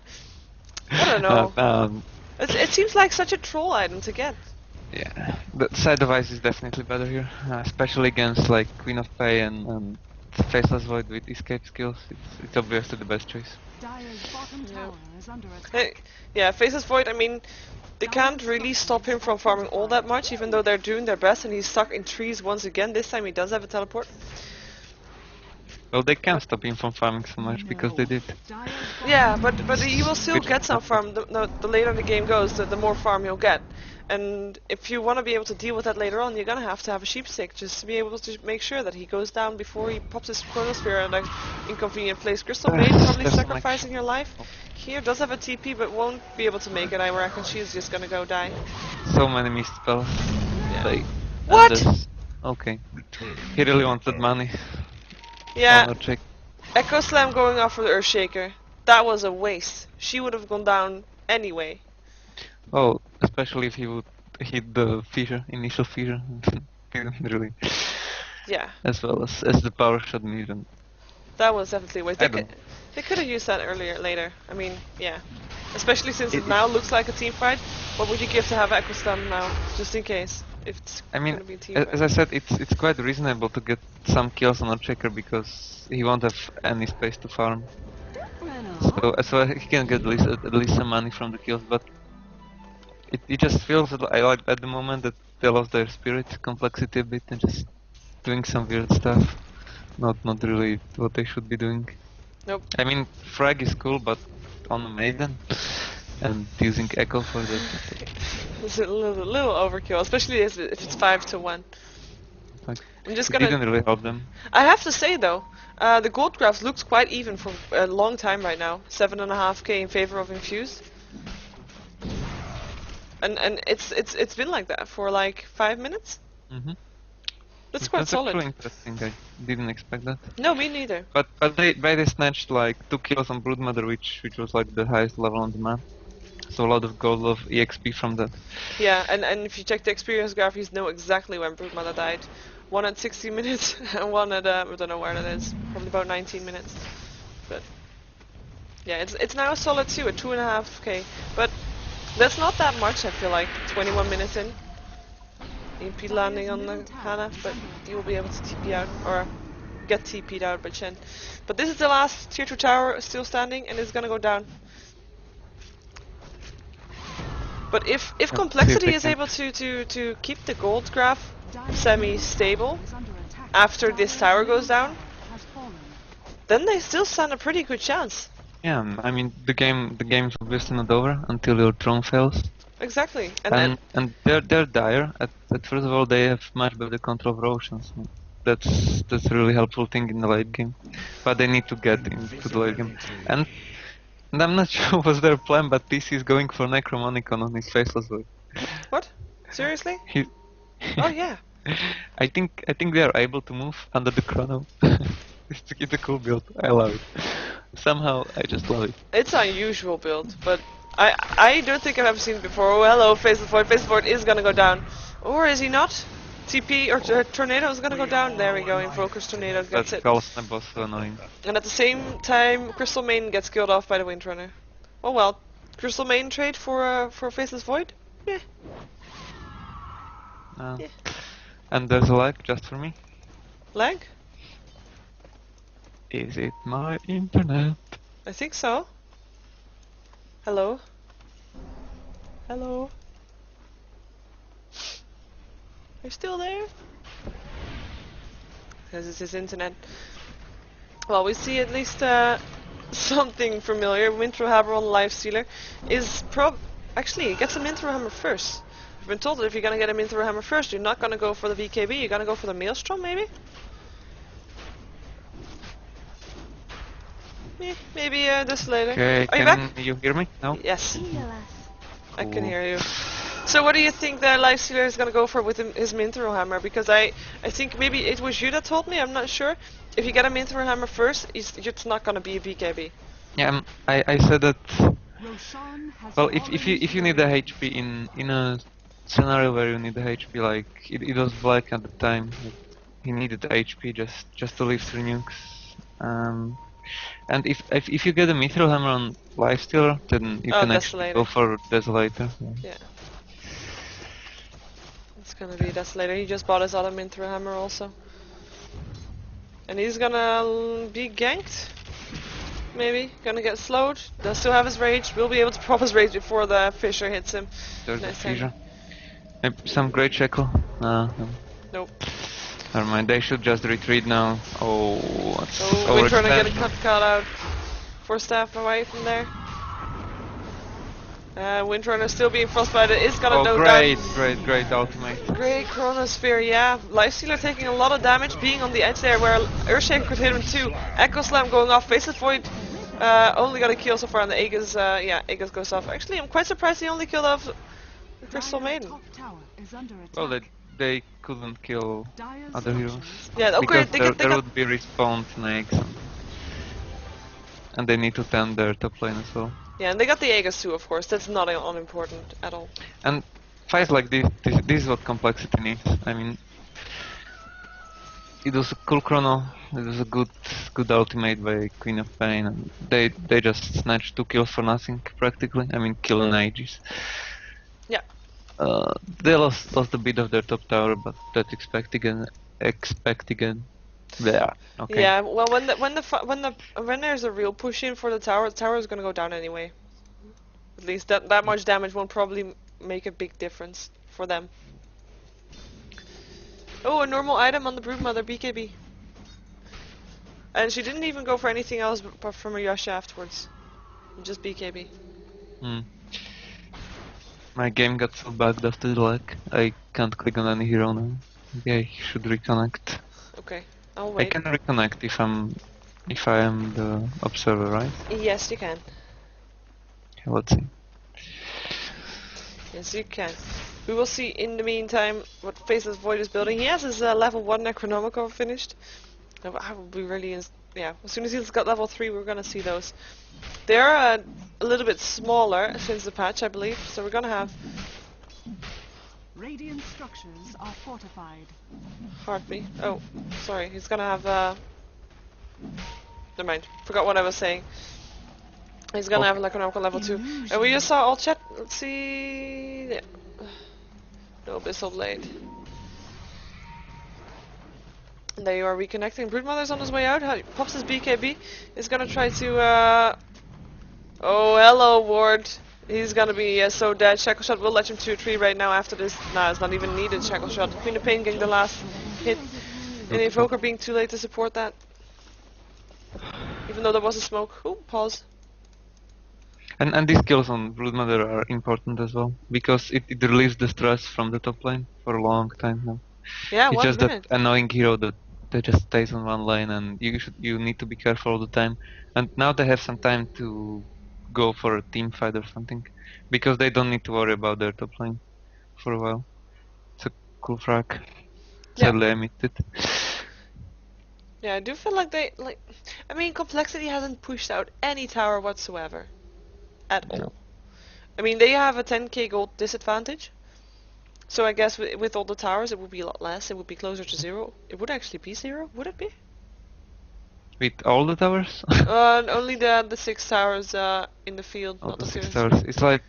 I don't know. It seems like such a troll item to get. Yeah, the side of Ice is definitely better here, especially against like Queen of Pay and Faceless Void with escape skills. It's obviously the best choice. Dire's bottom Yeah. tower is under attack. Hey, yeah, Faceless Void. I mean, they can't really stop him from farming all that much, even though they're doing their best, and he's stuck in trees once again. This time he does have a teleport. Well, they can't stop him from farming so much because they did. Dire's Yeah, but he will still get some farm. The later the game goes, the more farm he'll get. And if you want to be able to deal with that later on, you're gonna have to have a sheep stick just to be able to make sure that he goes down before he pops his chronosphere in an inconvenient place. Crystal Maid probably Doesn't sacrificing her life. Here does have a TP, but won't be able to make it. I reckon she's just gonna go die. So many missed spells. Yeah. Like, What? Okay. He really wanted money. Yeah, Oh, no, check. Echo Slam going off for the Earthshaker. That was a waste. She would have gone down anyway. Well, especially if he would hit the fissure, initial fissure. Didn't really, Yeah, as well as the power shot didn't. that was definitely a waste. I don't. They could have used that later. I mean, yeah. Especially since it It- now looks like a team fight. What would you give to have Echo Slam now, just in case? If it's I mean, gonna be a team as fight. I said, it's quite reasonable to get some kills on a checker because he won't have any space to farm. So he can get at least some money from the kills, but it just feels that I like at the moment that they lost their spirit, complexity a bit, and just doing some weird stuff. Not really what they should be doing. Nope. I mean, frag is cool, but on a maiden and using echo for that. It's a little overkill, especially if it's 5-1. Like, I'm just it gonna. didn't really help them. I have to say though, the gold graph looks quite even for a long time right now. 7.5k in favor of Infused. And it's been like that for like 5 minutes. Mm-hmm. That's quite solid. Actually interesting. I didn't expect that. No, me neither. But they snatched like 2 kills on Broodmother, which was like the highest level on the map. So a lot of gold of EXP from that. Yeah, and if you check the experience graph, you know exactly when Broodmother died. One at 60 minutes and one at I don't know where that is. Probably about 19 minutes. But yeah, it's now a solid 2 at 2.5k. But that's not that much. I feel like 21 minutes in. EMP landing on the Hana, but you will be able to TP out or get TP'd out by Chen. But this is the last tier 2 tower still standing, and it's gonna go down. But if see if complexity they is can- able to keep the gold graph semi-stable after this tower goes down, then they still stand a pretty good chance. Yeah, I mean the game's obviously not over until your drone fails. Exactly. And And they're dire. At first of all, they have much better control of oceans. That's a really helpful thing in the late game. But they need to get into the late game. And I'm not sure what's their plan, but PC is going for Necromonicon on his faceless void. what? Seriously? He, Oh yeah. I think they are able to move under the chrono. It's a cool build. I love it. Somehow I just love it. It's an unusual build, but I don't think I've ever seen it before. Oh, hello, Faceless Void. Faceless Void is gonna go down. Or is he not? TP or Tornado is gonna go down. There we go, Invoker's Tornado gets That it. Fell Snap was so annoying. And at the same time, Crystal Maiden gets killed off by the Windrunner. Oh well. Crystal Maiden trade for Faceless Void? Yeah. Yeah. And there's a lag just for me. Lag? Is it my internet? I think so. Hello? Hello? Are you still there? Because it's his internet. Well, we see at least something familiar. Wintro Hammer on Lifestealer is actually, get some Intro Hammer first. I've been told that if you're gonna get a Intro Hammer first, you're not gonna go for the VKB, you're gonna go for the Maelstrom, maybe? Maybe this later. Okay, Are you back? can you hear me? No? Yes, I can Cool. hear you. So what do you think the Lifestealer is gonna go for with his Minthro Hammer? Because I think maybe it was you that told me, I'm not sure. If you get a Minthro Hammer first, it's not gonna be a BKB. Yeah, I said that. Well, if you need the HP in a scenario where you need the HP, like it was Black at the time, he needed the HP just to live through nukes. And if you get a Mithril Hammer on Lifestealer, then you can actually Desolator. go for Desolator. Yeah. It's gonna be Desolator. He just bought his other Minthro Hammer also. And he's gonna be ganked. Maybe. Gonna get slowed. Does still have his rage. Will be able to prop his rage before the Fissure hits him. There's a Nice time. Fissure. Maybe some Great Shackle. No. Nope. Never mind, they should just retreat now. Oh, that's Oh, Windrunner getting overextension. cut out. 4 staff away from there. Windrunner still being frostbitten. Is gonna Oh, go great, down. great ultimate. Great Chronosphere, yeah. Lifestealer taking a lot of damage, being on the edge there where Earthshaker could hit him too. Echo Slam going off. Faceless Void only got a kill so far, and the Aegis, Aegis goes off. Actually, I'm quite surprised he only killed off the Crystal Maiden. Well, they couldn't kill other heroes. Yeah, okay, Because they there got... would be respawn snakes. And they need to tend their top lane as well. Yeah, and they got the Aegis too, of course. That's not unimportant at all. And fights like this is what complexity needs. I mean, it was a cool chrono. It was a good ultimate by Queen of Pain, and they just snatched 2 kills for nothing practically. I mean, killing Aegis. Yeah. They lost a bit of their top tower, but that's expect again. Yeah. Okay. Yeah. Well, when there's a real push in for the tower is gonna go down anyway. At least that much damage won't probably make a big difference for them. Oh, a normal item on the Broodmother, BKB. And she didn't even go for anything else apart from her Yasha afterwards. Just BKB. Hmm. My game got so bugged after the lag. I can't click on any hero now. Maybe I should reconnect. Okay, I'll I wait. can reconnect if I am the observer, right? Yes, you can. Okay, let's see. Yes, you can. We will see in the meantime what Faceless Void is building. He has his level 1 Necronomicon finished. I will be really... yeah, as soon as he's got level 3, we're gonna see those. They're a little bit smaller since the patch, I believe. So we're gonna have... Radiant structures are fortified. Heartbeat. Oh, sorry. He's gonna have... Never mind. Forgot what I was saying. He's gonna have a Necronomicon level 2. And we just saw all chat... Let's see... Yeah. No Abyssal Blade. And there you are reconnecting. Broodmother's on his way out. Pops his BKB. He's gonna try to... Oh, hello, Ward. He's gonna be so dead. Shackle Shot will let him 2-3 right now after this. Nah, it's not even needed, Shackle Shot. Queen of Pain getting the last hit. And Invoker being too late to support that. Even though there was a smoke. Ooh, pause. And these kills on Broodmother are important as well, because it relieves the stress from the top lane for a long time now. Yeah, It's 1 just minute. that annoying hero that just stays on one lane, and you need to be careful all the time. And now they have some time to go for a team fight or something, because they don't need to worry about their top lane for a while. It's a cool frag. Yeah. Sadly, I missed it. Yeah, I do feel like they... I mean, complexity hasn't pushed out any tower whatsoever. At all. No. I mean, they have a 10k gold disadvantage. So I guess with all the towers it would be a lot less. It would be closer to 0. It would actually be 0, would it be? With all the towers? Only the 6 towers in the field, Oh, not the the 6 tier towers. It's like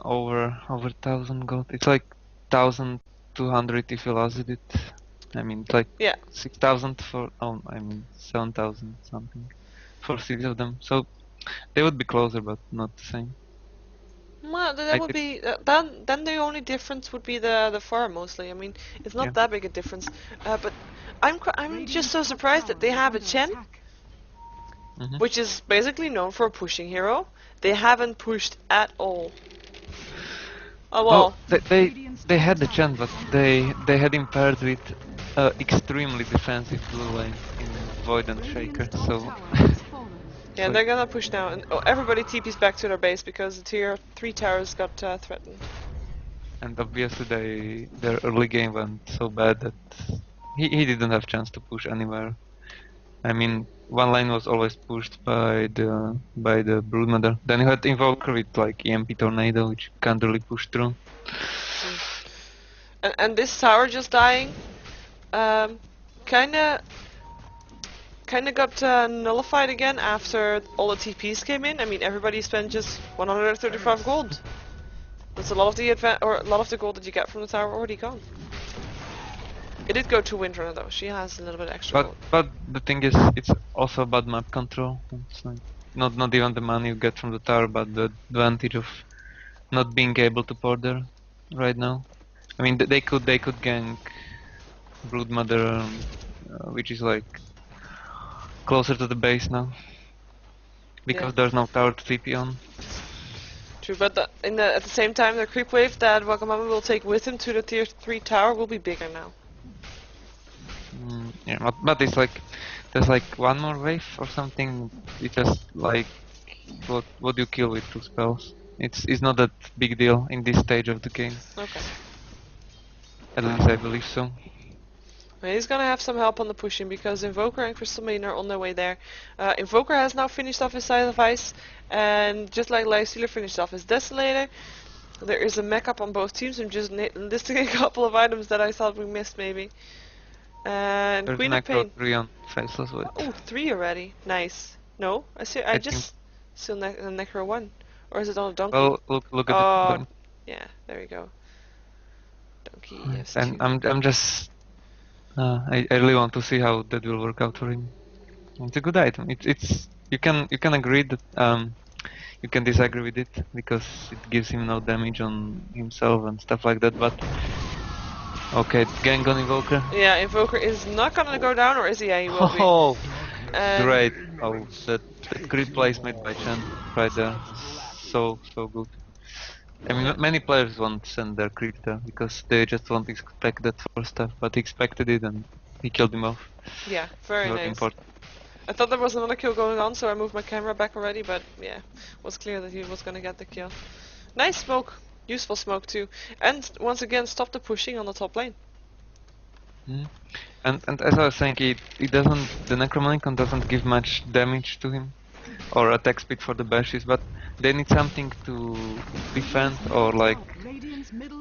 over 1000 gold. It's like 1200 if you lost it. I mean, it's like Yeah. 6000 for... Oh, I mean 7000 something for 6 of them. So they would be closer, but not the same. Well, that would be... then the only difference would be the farm, mostly. I mean, it's not Yeah. that big a difference. But I'm just so surprised that they have a Chen, Mhm. which is basically known for a pushing hero. They haven't pushed at all. Oh well. They had the chance, but they had him paired with extremely defensive blue lane in Void and Shaker. So Yeah, they're gonna push now, and everybody TP's back to their base because the tier 3 towers got threatened. and obviously their early game went so bad that he didn't have chance to push anywhere. I mean, one lane was always pushed by the Broodmother. Then you had Invoker with like EMP Tornado, which can't really push through. And this tower just dying, kinda got nullified again after all the TPs came in. I mean, everybody spent just 135 gold. That's a lot of the gold that you get from the tower already gone. It did go to Windrunner though. She has a little bit extra gold. But the thing is, it's also about map control. It's like not even the money you get from the tower, but the advantage of not being able to port there right now. I mean, they could gank Broodmother, which is like closer to the base now, because there's no tower to TP on. True, but at the same time, the creep wave that Wagamama will take with him to the tier 3 tower will be bigger now. Yeah, but it's like there's like one more wave or something. It's just like what you kill with 2 spells. It's not that big deal in this stage of the game. Okay. At least I believe so. Well, he's gonna have some help on the pushing because Invoker and Crystal Maiden are on their way there. Invoker has now finished off his Scythe of Ice, and just like Lifestealer finished off his Desolator. There is a mech up on both teams. I'm just listing a couple of items that I thought we missed maybe. And There's Queen an of Pain. 3 on faceless with. Oh, 3 already. Nice. No, I see. I just still Necro 1, or is it on a donkey? Well, look at Oh, the. yeah. There we go. Donkey And S2. I'm just. I really want to see how that will work out for him. It's a good item. It's you can agree that you can disagree with it because it gives him no damage on himself and stuff like that. But okay, gang on Evoker. Yeah, Invoker is not gonna go down, or is he? Yeah, he will be. Oh, And great! Oh, that crit placement by Chen right there, so good. I mean, many players won't send their crit there because they just won't expect that for stuff, but he expected it and he killed him off. yeah, very nice. Important. I thought there was another kill going on, so I moved my camera back already, but yeah, it was clear that he was gonna get the kill. Nice smoke. Useful smoke too. And once again, stop the pushing on the top lane. Mm. And as I was saying, he doesn't. The Necromonicon doesn't give much damage to him, or attack speed for the bashes, but they need something to defend or like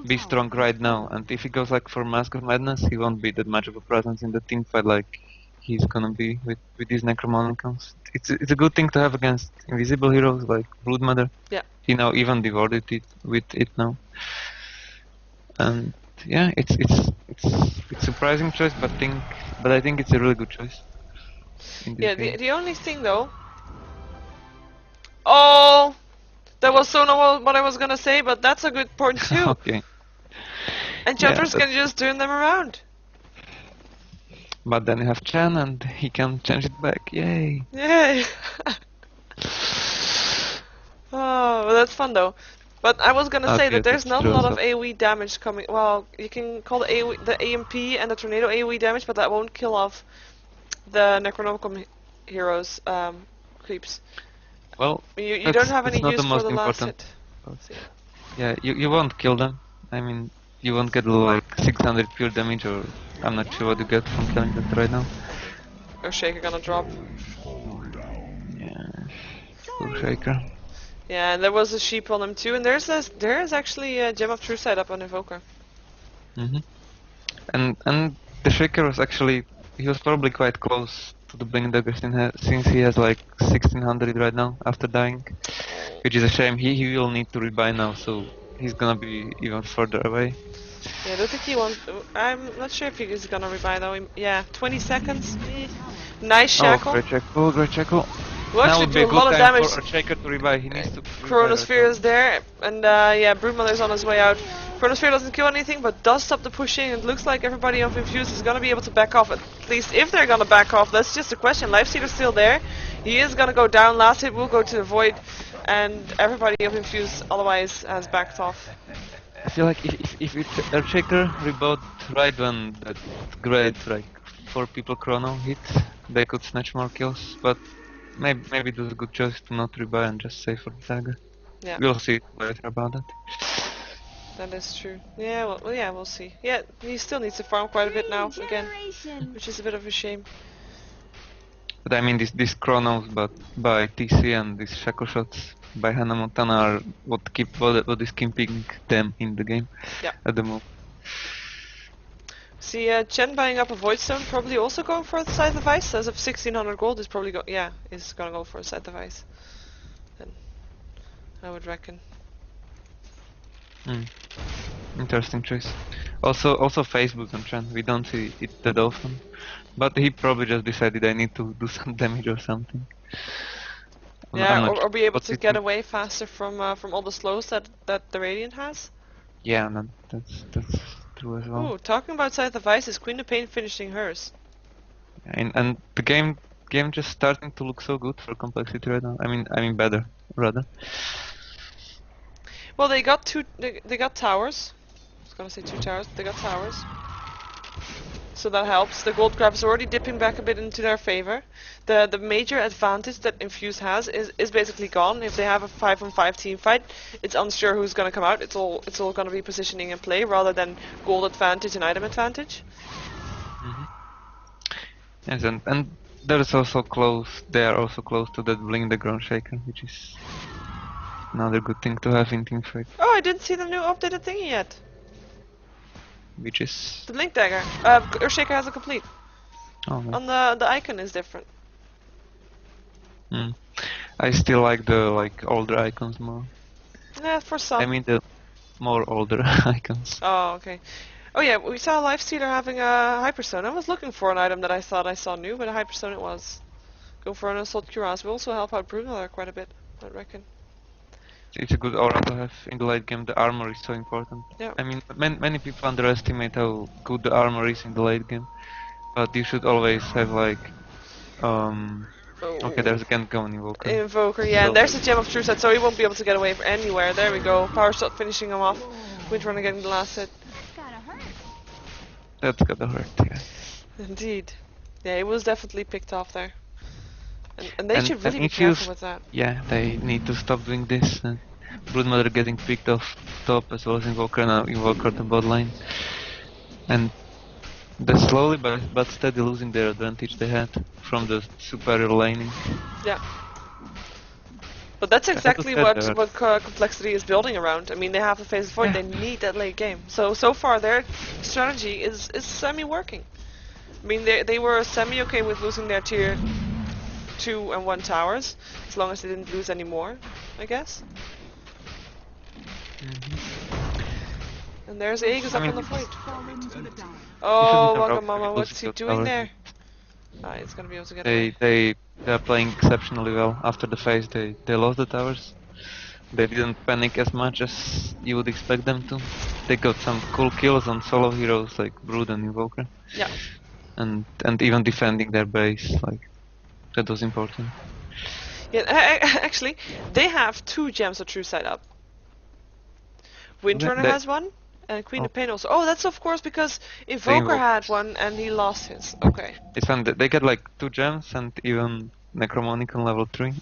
be strong right now. And if he goes like for Mask of Madness, he won't be that much of a presence in the team fight like he's gonna be with these Necromonicons. It's a good thing to have against invisible heroes like Broodmother. Yeah. He now even devoured it with it now. And yeah, it's surprising choice, but I think it's a really good choice. Yeah, the only thing though. Oh, that was so not what I was gonna say, but that's a good point too. Okay. Enchanters Yeah, can just turn them around. But then you have Chen and he can change it back. Yay! Yay! Oh, well, that's fun though. But I was gonna say Okay, that there's that's not a true lot of also. AoE damage coming. Well, you can call the AMP and the Tornado AoE damage, but that won't kill off the Necronomicon heroes creeps. Well, You don't have any that's not use the for most the last important. hit. So, Yeah, you won't kill them. I mean, you won't get like 600 pure damage, or I'm not sure what you get from killing that right now. oh, Shaker gonna drop. Yeah, full shaker. Yeah, and there was a sheep on him too, and there is actually a Gem of True Sight up on Invoker. And the shaker was actually he was probably quite close to the Blink Dagger since he has like 1600 right now after dying, which is a shame. He will need to rebuy now, so he's gonna be even further away. Yeah, I don't think he wants. I'm not sure if he's gonna rebuy though. Yeah, 20 seconds. Nice shackle. Oh, great shackle. We'll Now actually would be do a a lot good of time damage. for a shaker to rebuy. He needs to. Chronosphere is there, and yeah, Broodmother's on his way out. Chronosphere doesn't kill anything, but does stop the pushing. It looks like everybody on Infused is gonna be able to back off. At least if they're gonna back off, that's just a question. Lifestealer's still there. He is gonna go down. Last hit will go to the void, and everybody of Infused otherwise has backed off. I feel like if Earthshaker reboot right when that great like 4 people chrono hit, they could snatch more kills, but maybe it was a good choice to not rebuy and just save for the dagger. Yeah, We'll see later about that. that is true. Yeah, well, yeah, we'll see. Yeah, he still needs to farm quite a bit now again, which is a bit of a shame. But I mean these chronos but by TC and these shackle shots by Hannah Montana are what is keeping them in the game at the moment. See, Chen buying up a Void Stone, probably also going for the Scythe of Ice. As of 1600 gold, is probably is gonna go for a Scythe of Ice. Then I would reckon. Interesting choice. Also Facebook and Chen. We don't see it that often, but he probably just decided I need to do some damage or something. Yeah, or be able to get away faster from all the slows that the Radiant has. Yeah, no, that's true as well. Ooh, talking about Scythe of Ice, is Queen of Pain finishing hers? And the game just starting to look so good for complexity right now. I mean better rather. Well, they got they got towers. I was gonna say 2 towers, but they got towers. So that helps. The gold grab is already dipping back a bit into their favor. The major advantage that Infused has is basically gone. If they have a 5-on-5 team fight, it's unsure who's gonna come out. It's all gonna be positioning and play rather than gold advantage and item advantage. Yes, and there's also close. They are also close to that Blink the Ground Shaker, which is another good thing to have in teamfight, Oh, I didn't see the new updated thingy yet. which is The Blink Dagger. Earthshaker has a complete. oh no. On the icon is different. I still like the older icons more. Yeah, for some. I mean the more older icons. Oh, okay. Oh yeah, we saw a Lifestealer having a Hyperstone. I was looking for an item that I thought I saw new, but a Hyperstone it was. Go for an Assault Cuirass will also help out Bruno quite a bit, I reckon. It's a good aura to have in the late game. The armor is so important. Yeah. I mean, many people underestimate how good the armor is in the late game, but you should always have okay, there's a Gantgown Invoker. Invoker, yeah, So, and there's a Gem of True Sight, so he won't be able to get away from anywhere. There we go. Power Shot finishing him off. Windrunner getting the last hit. that's gotta hurt, yeah. Indeed. Yeah, he was definitely picked off there. And they should really be Infused, careful with that. yeah, they need to stop doing this. And Broodmother getting picked off top as well as Invoker, now Invoker the bot lane. And they're slowly but steady losing their advantage they had from the superior laning. Yeah. But that's exactly said, what compLexity is building around. I mean, they have the Phase of Void, they need that late game. So far their strategy is semi-working. I mean, they were semi-okay with losing their tier 2 and 1 towers, as long as they didn't lose any more, I guess. And there's Aegis up on the fight. Oh, Wagamama, what's he doing there? Ah, he's gonna be able to get away. They're playing exceptionally well. After the phase they lost the towers. They didn't panic as much as you would expect them to. They got some cool kills on solo heroes like Brood and Invoker. Yeah. And even defending their base, that was important. Yeah, actually, they have 2 Gems of True Sight up. Windrunner has one, and Queen of Pain also. Oh, that's of course because Invoker had one and he lost his. Okay. It's fun. They get 2 gems and even Necromonic on level 3.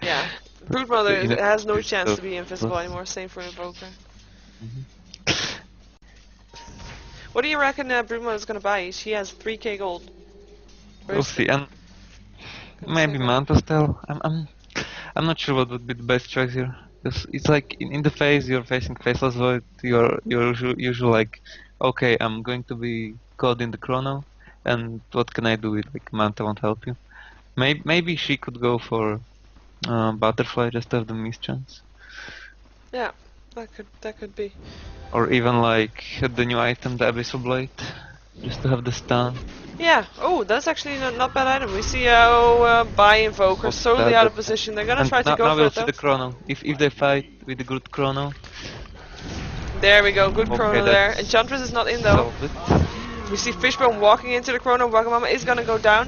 Yeah. Broodmother has no chance to be invisible anymore, same for Invoker. What do you reckon Broodmother's gonna buy? She has 3k gold. We'll see. And maybe Manta still. I'm not sure what would be the best choice here. It's like in the phase you're facing Faceless Void, you're usually okay, I'm going to be caught in the chrono, and what can I do with Manta won't help you. Maybe she could go for Butterfly just to have the miss chance. Yeah, that could be. Or even the new item, the Abyssal Blade, just to have the stun. Yeah. Oh, that's actually not bad item. We see how by Invoker totally out of position. They're gonna try to go now for we'll it though. see the chrono. If they fight with the good chrono. There we go. Good Okay, chrono there. Enchantress is not in though. We see Fishbone walking into the chrono. Wagamama is gonna go down.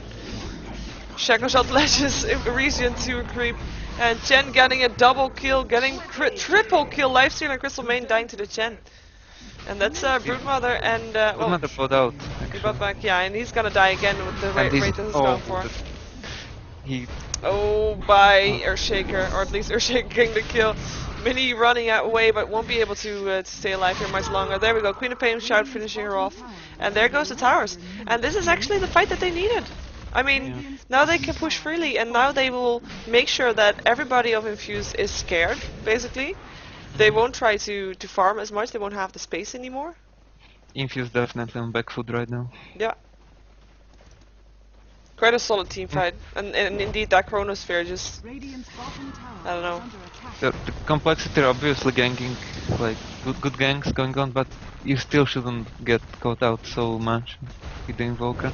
Shackle Shot ledges Elysian to a creep. And Chen getting a double kill, getting triple kill. Lifestealer and Crystal Main dying to the Chen. And that's Broodmother and Broodmother bought out. He bought back, yeah, and he's gonna die again with the rate that he's going for. By Earthshaker, or at least Earthshaker getting the kill. Mini running away, but won't be able to stay alive here much longer. There we go, Queen of Pain Shout finishing her off. And there goes the towers. And this is actually the fight that they needed. I mean, now they can push freely, and now they will make sure that everybody of Infused is scared, basically. They won't try to farm as much, they won't have the space anymore. Infused definitely on back foot right now. Yeah. Quite a solid team fight. And indeed that Chronosphere just... I don't know. The compLexity are obviously ganking, good ganks going on, but you still shouldn't get caught out so much with the Invoker.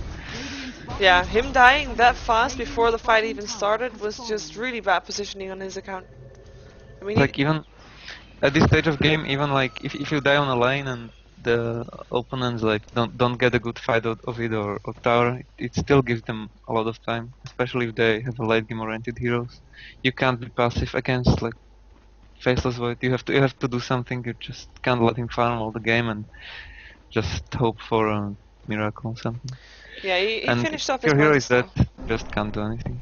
Yeah, him dying that fast before the fight even started was just really bad positioning on his account. I mean, even at this stage of game, even if you die on a lane and the opponents don't get a good fight out of it or tower, it still gives them a lot of time, especially if they have a late game oriented heroes. You can't be passive against Faceless Void. You have to do something. You just can't let him farm all the game and just hope for a miracle or something. Yeah, he finished off his your hero is Manta dead, just can't do anything.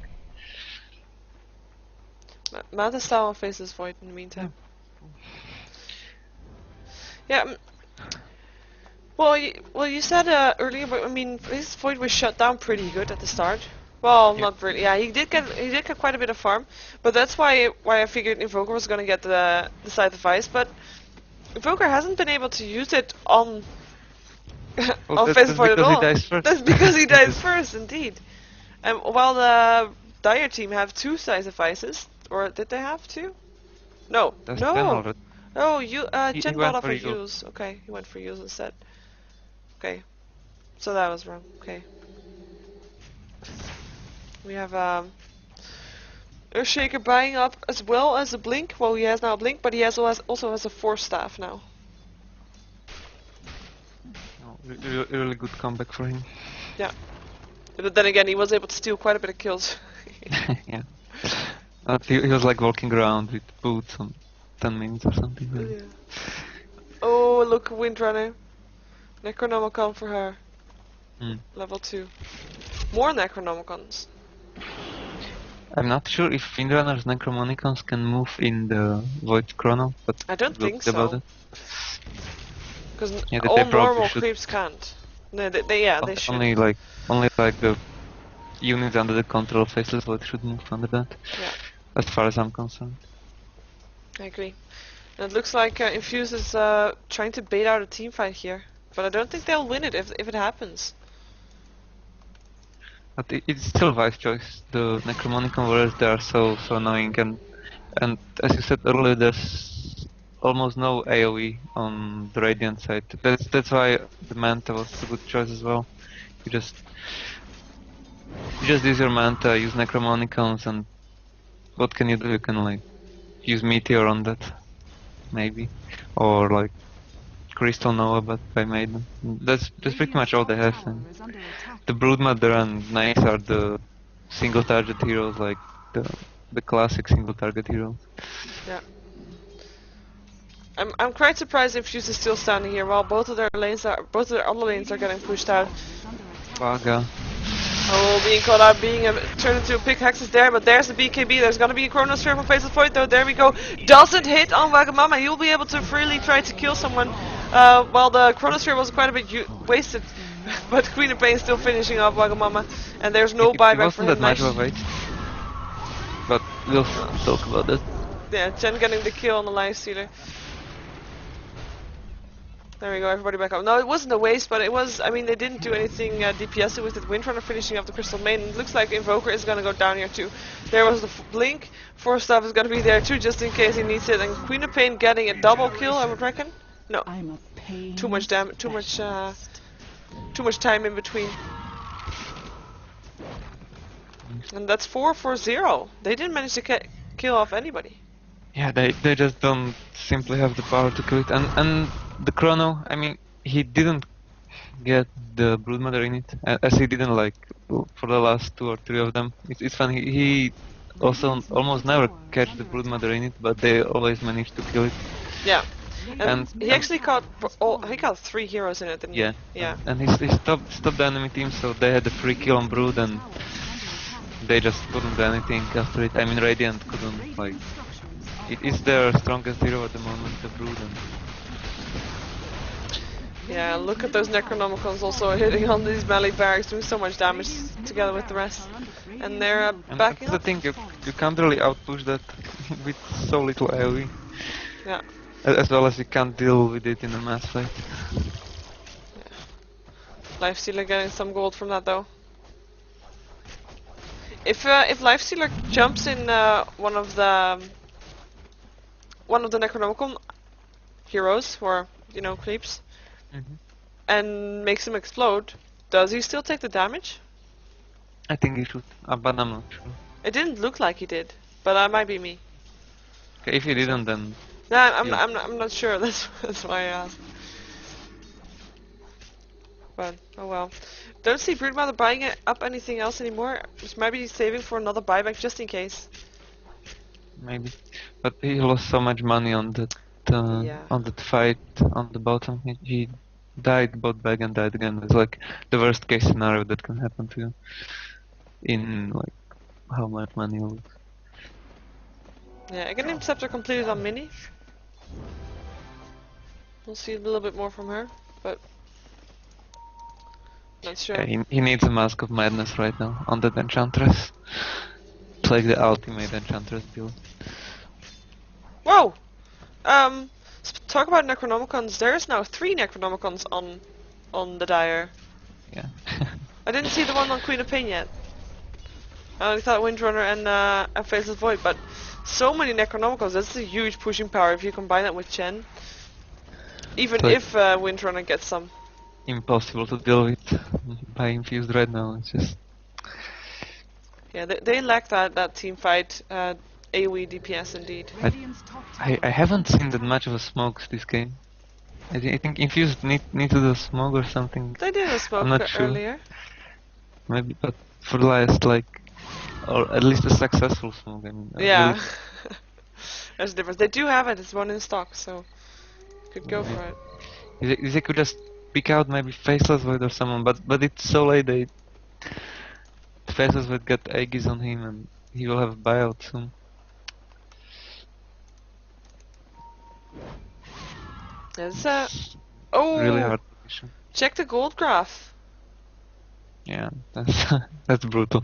Manta style Faceless Void in the meantime. Yeah. Well, you said earlier, but I mean, Faceless Void was shut down pretty good at the start. Well, Yeah. not really. Yeah, he did get quite a bit of farm, but that's why I figured Invoker was gonna get the Scythe of Ice, but Invoker hasn't been able to use it on Well, on Phase that's Point at because he all. dies first. That's because he died Just- first, indeed. And while the Dire team have 2 Scythe of Ices, or did they have 2? No, That's 10 no. already. Oh, you He Chen went bought off for a Yule. use. Okay, he went for use instead. Okay, so that was wrong. Okay. We have Earthshaker buying up as well as a blink. Well, he has now a blink, but he also has a force staff now. No, really good comeback for him. Yeah. But then again, he was able to steal quite a bit of kills. Yeah. He was like walking around with boots on 10 minutes or something. And Yeah. Oh, look, Windrunner. Necronomicon for her. Mm. Level 2. More Necronomicons. I'm not sure if Windrunner's Necromonicons can move in the Void Chrono, but I don't we'll think see about so. it. Because Yeah, all they probably normal should. creeps can't. No, they should. Only like the units under the control faces what should move under that. Yeah. As far as I'm concerned. I agree. And it looks like Infused is trying to bait out a team fight here. But I don't think they'll win it if it happens. But it's still wise choice. The Necromonicon warriors, they are so annoying, and as you said earlier, there's almost no AoE on the Radiant side. That's why the Manta was a good choice as well. You just use your Manta, use Necromonicons, and what can you do? You can like use Meteor on that, maybe, or like Crystal Nova, but I made them. That's pretty much all they have. And the Broodmother and Nice are the single target heroes, like the classic single target heroes. Yeah. I'm quite surprised Infused is still standing here while both of their other lanes are getting pushed out. Vaga. Oh, being caught out, being turned into a pickaxe is there, but there's the BKB. There's gonna be a Chronosphere from Fatal Void though. There we go. Doesn't hit on Wagamama. You'll be able to freely try to kill someone. While the Chronosphere was quite a bit wasted, but Queen of Pain still finishing off Wagamama, and there's no It buyback for wasn't him. that much of a waste, but we'll talk about that. Yeah, Chen getting the kill on the Lifestealer. There we go, everybody back up. No, it wasn't a waste, but it was, I mean, they didn't do anything DPS with it. Windrunner finishing off the Crystal Main. It looks like Invoker is going to go down here too. There was the Blink. Force Staff is going to be there too, just in case he needs it. And Queen of Pain getting a double kill, I would reckon. No, too much damage, too much time in between. And that's 4-4-0. They didn't manage to kill off anybody. Yeah, they just don't simply have the power to kill it. And the Chrono, I mean, he didn't get the Broodmother in it, as he didn't like for the last 2 or 3 of them. It's funny, he also almost never catch the Broodmother in it, but they always manage to kill it. Yeah. And he actually caught he got 3 heroes in it, didn't he? Yeah. Yeah. And he stopped the enemy team, so they had a free kill on Brood, and they just couldn't do anything after it. I mean, Radiant couldn't, like... It is their strongest hero at the moment, the Brood. And yeah, look at those Necronomicons also hitting on these melee barracks, doing so much damage together with the rest. And they're backing that's up. the thing, you can't really outpush that with so little AoE. Yeah. As well as you can't deal with it in a mass fight. Yeah. Lifestealer getting some gold from that though. If Lifestealer jumps in one of the Necronomicon heroes, or you know, creeps, and makes him explode, does he still take the damage? I think he should, but I'm not sure. It didn't look like he did, but that might be me. Okay, if he didn't, then... No, I'm not sure. That's why I asked. But oh well. Don't see Broodmother buying up anything else anymore. Just maybe saving for another buyback just in case. Maybe, but he lost so much money on that on that fight on the bottom. He died, bought back, and died again. It's like the worst case scenario that can happen to you. In like how much money you lose. Yeah, Aghanim Scepter completed on Mini. We'll see a little bit more from her, but Not sure. Yeah, he needs a Mask of Madness right now on the Enchantress. It's like the ultimate Enchantress build. Whoa! Talk about Necronomicons. There's now 3 Necronomicons on the Dire. Yeah. I didn't see the one on Queen of Pain yet. I only thought Windrunner and Faceless Void, but so many Necronomicons. That's a huge pushing power if you combine that with Chen. Even Like- if Windrunner gets some. Impossible to deal with by Infused right now. It's just Yeah, they lack that team fight. AoE DPS indeed. Radiant's top tower I haven't seen that much of a smokes this game. I think Infused need to do smoke or something. They did a smoke I'm not sure. earlier. Maybe, but for the last or at least a successful smoke. I mean, Yeah. really- There's a difference. They do have it. It's one in stock, so could go for it. They could just pick out maybe Faceless Void or someone, but it's so late. Faceless Void got Aegis on him, and he will have a buyout soon. It's oh, Really hard position. check the gold graph. Yeah, that's brutal.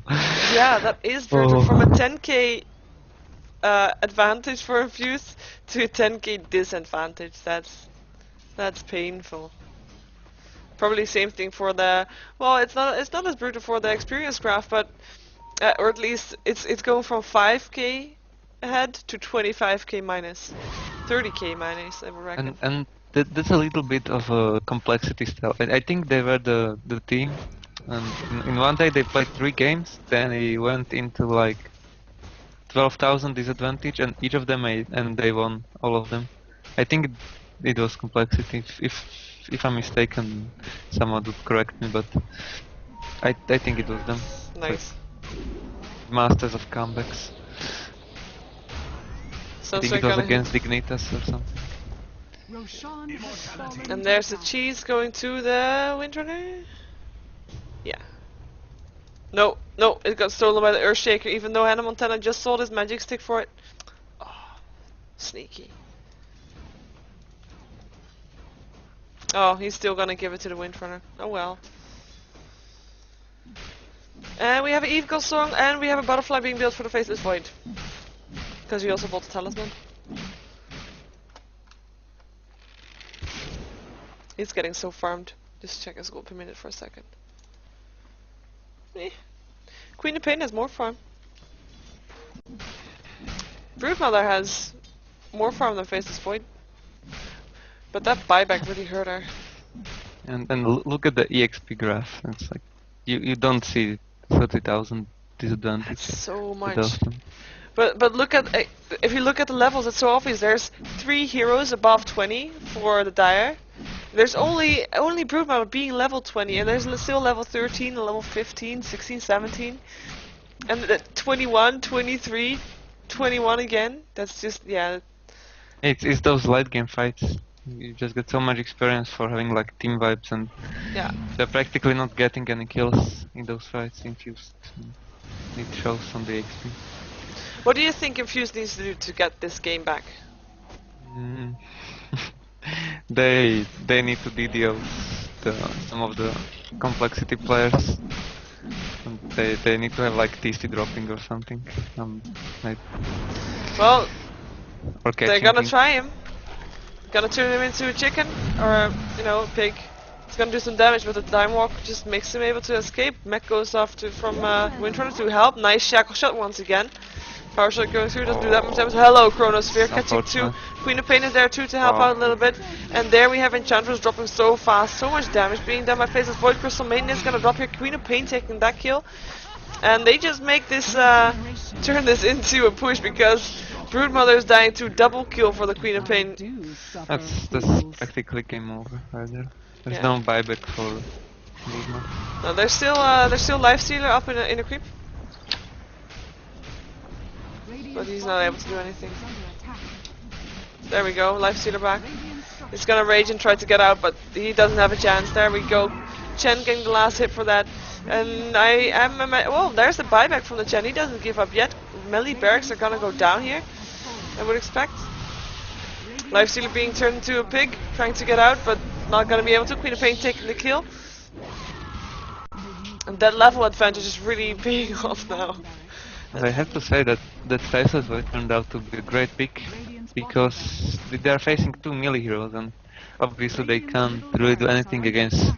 Yeah, that is brutal. Oh. From a 10k advantage for Infused to a 10k disadvantage. That's painful. Probably same thing for the. Well, it's not as brutal for the experience graph, but or at least it's going from 5k ahead to 25k minus, 30k minus. I would reckon. And that's a little bit of a complexity style. I think they were the team, and in one day they played 3 games. Then they went into like 12,000 disadvantage, and each of them and they won all of them. I think it was complexity. If I'm mistaken, someone would correct me, but I think it was them. Nice. Masters of comebacks. I Sounds think like it was gonna against Dignitas or something. Roshan has fallen And there's the cheese going to the Windrunner. Yeah. No, it got stolen by the Earthshaker, even though Hannah Montana just sold his magic stick for it. Oh, sneaky. Oh, he's still gonna give it to the Windrunner. Oh well. And we have an Eagle Song, and we have a butterfly being built for the Faceless Void. Because we also bought the Talisman. He's getting so farmed. Just check his gold per minute for a second. Eh. Queen of Pain has more farm. Broodmother has more farm than Faceless Void. But that buyback really hurt her. And look at the EXP graph. It's like you don't see 30,000 disadvantage. That's so much. with them. But look at if you look at the levels, it's so obvious. There's 3 heroes above 20 for the Dire. There's only Broodmother being level 20, and there's still level 13, level 15, 16, 17, and the 21, 23, 21 again. That's just yeah. It's those late game fights. You just get so much experience for having like team vibes, and Yeah. they're practically not getting any kills in those fights. Infused. It shows on the XP. What do you think Infused needs to do to get this game back? Mm. They need to DDO some of the complexity players. And they need to have like TC dropping or something. Like, Well, or they're catching gonna things. try him. Gonna turn him into a chicken or a pig. It's gonna do some damage, but the Time Walk just makes him able to escape. Mech goes off from Windrunner to help. Nice shackle shot once again. Power shot going through, doesn't do that much damage. Hello, Chronosphere, catching 2. Queen of Pain is there too to help out a little bit. And there we have Enchantress dropping so fast, so much damage being done by Faceless Void. Crystal Maiden is gonna drop here. Queen of Pain taking that kill. And they just make this, turn this into a push because Broodmother is dying to double kill for the Queen of Pain. do suffer That's fools. practically game over right there. There's Yeah. no buyback for movement. No, there's still Lifestealer up in a creep, but he's not able to do anything. There we go, Lifestealer back. He's gonna rage and try to get out, but he doesn't have a chance. There we go. Chen getting the last hit for that. And well, there's the buyback from the Chen. He doesn't give up yet. Melee barracks are gonna go down here, I would expect. Lifestealer being turned into a pig, trying to get out, but not gonna be able to. Queen of Pain taking the kill. And that level advantage is really paying off now. And I have to say that Faceless Void turned out to be a great pick because they are facing two melee heroes and obviously they can't really do anything against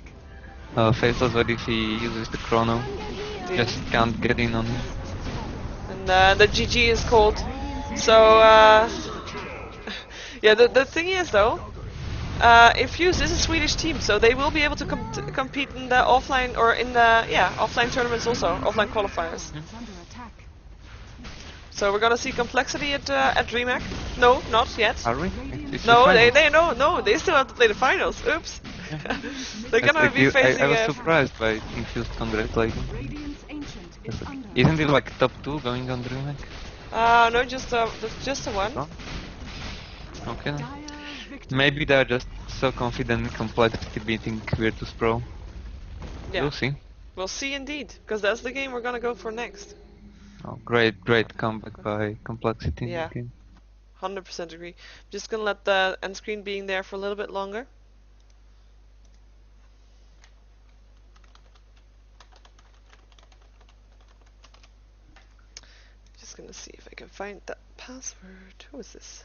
Faceless Void if he uses the chrono. Just can't get in on him. And the GG is called. So, yeah, the thing is though, Infused is a Swedish team, so they will be able to compete in the offline or in the offline tournaments also, offline qualifiers. So we're gonna see compLexity at DreamHack. No, not yet. Are we? It's No, the they still have to play the finals. Oops. Yeah. They're gonna be facing. I was surprised by Infused congratulating. Isn't it like top 2 going on DreamHack? No, just a one. Oh. Okay. Then. Maybe they're just so confident in compLexity beating virtus.pro. Yeah. We'll see. We'll see indeed, because that's the game we're gonna go for next. Oh, great comeback by compLexity in Yeah. the game. 100% agree. Just gonna let the end screen being there for a little bit longer. Just gonna see if I can find that password. Who is this?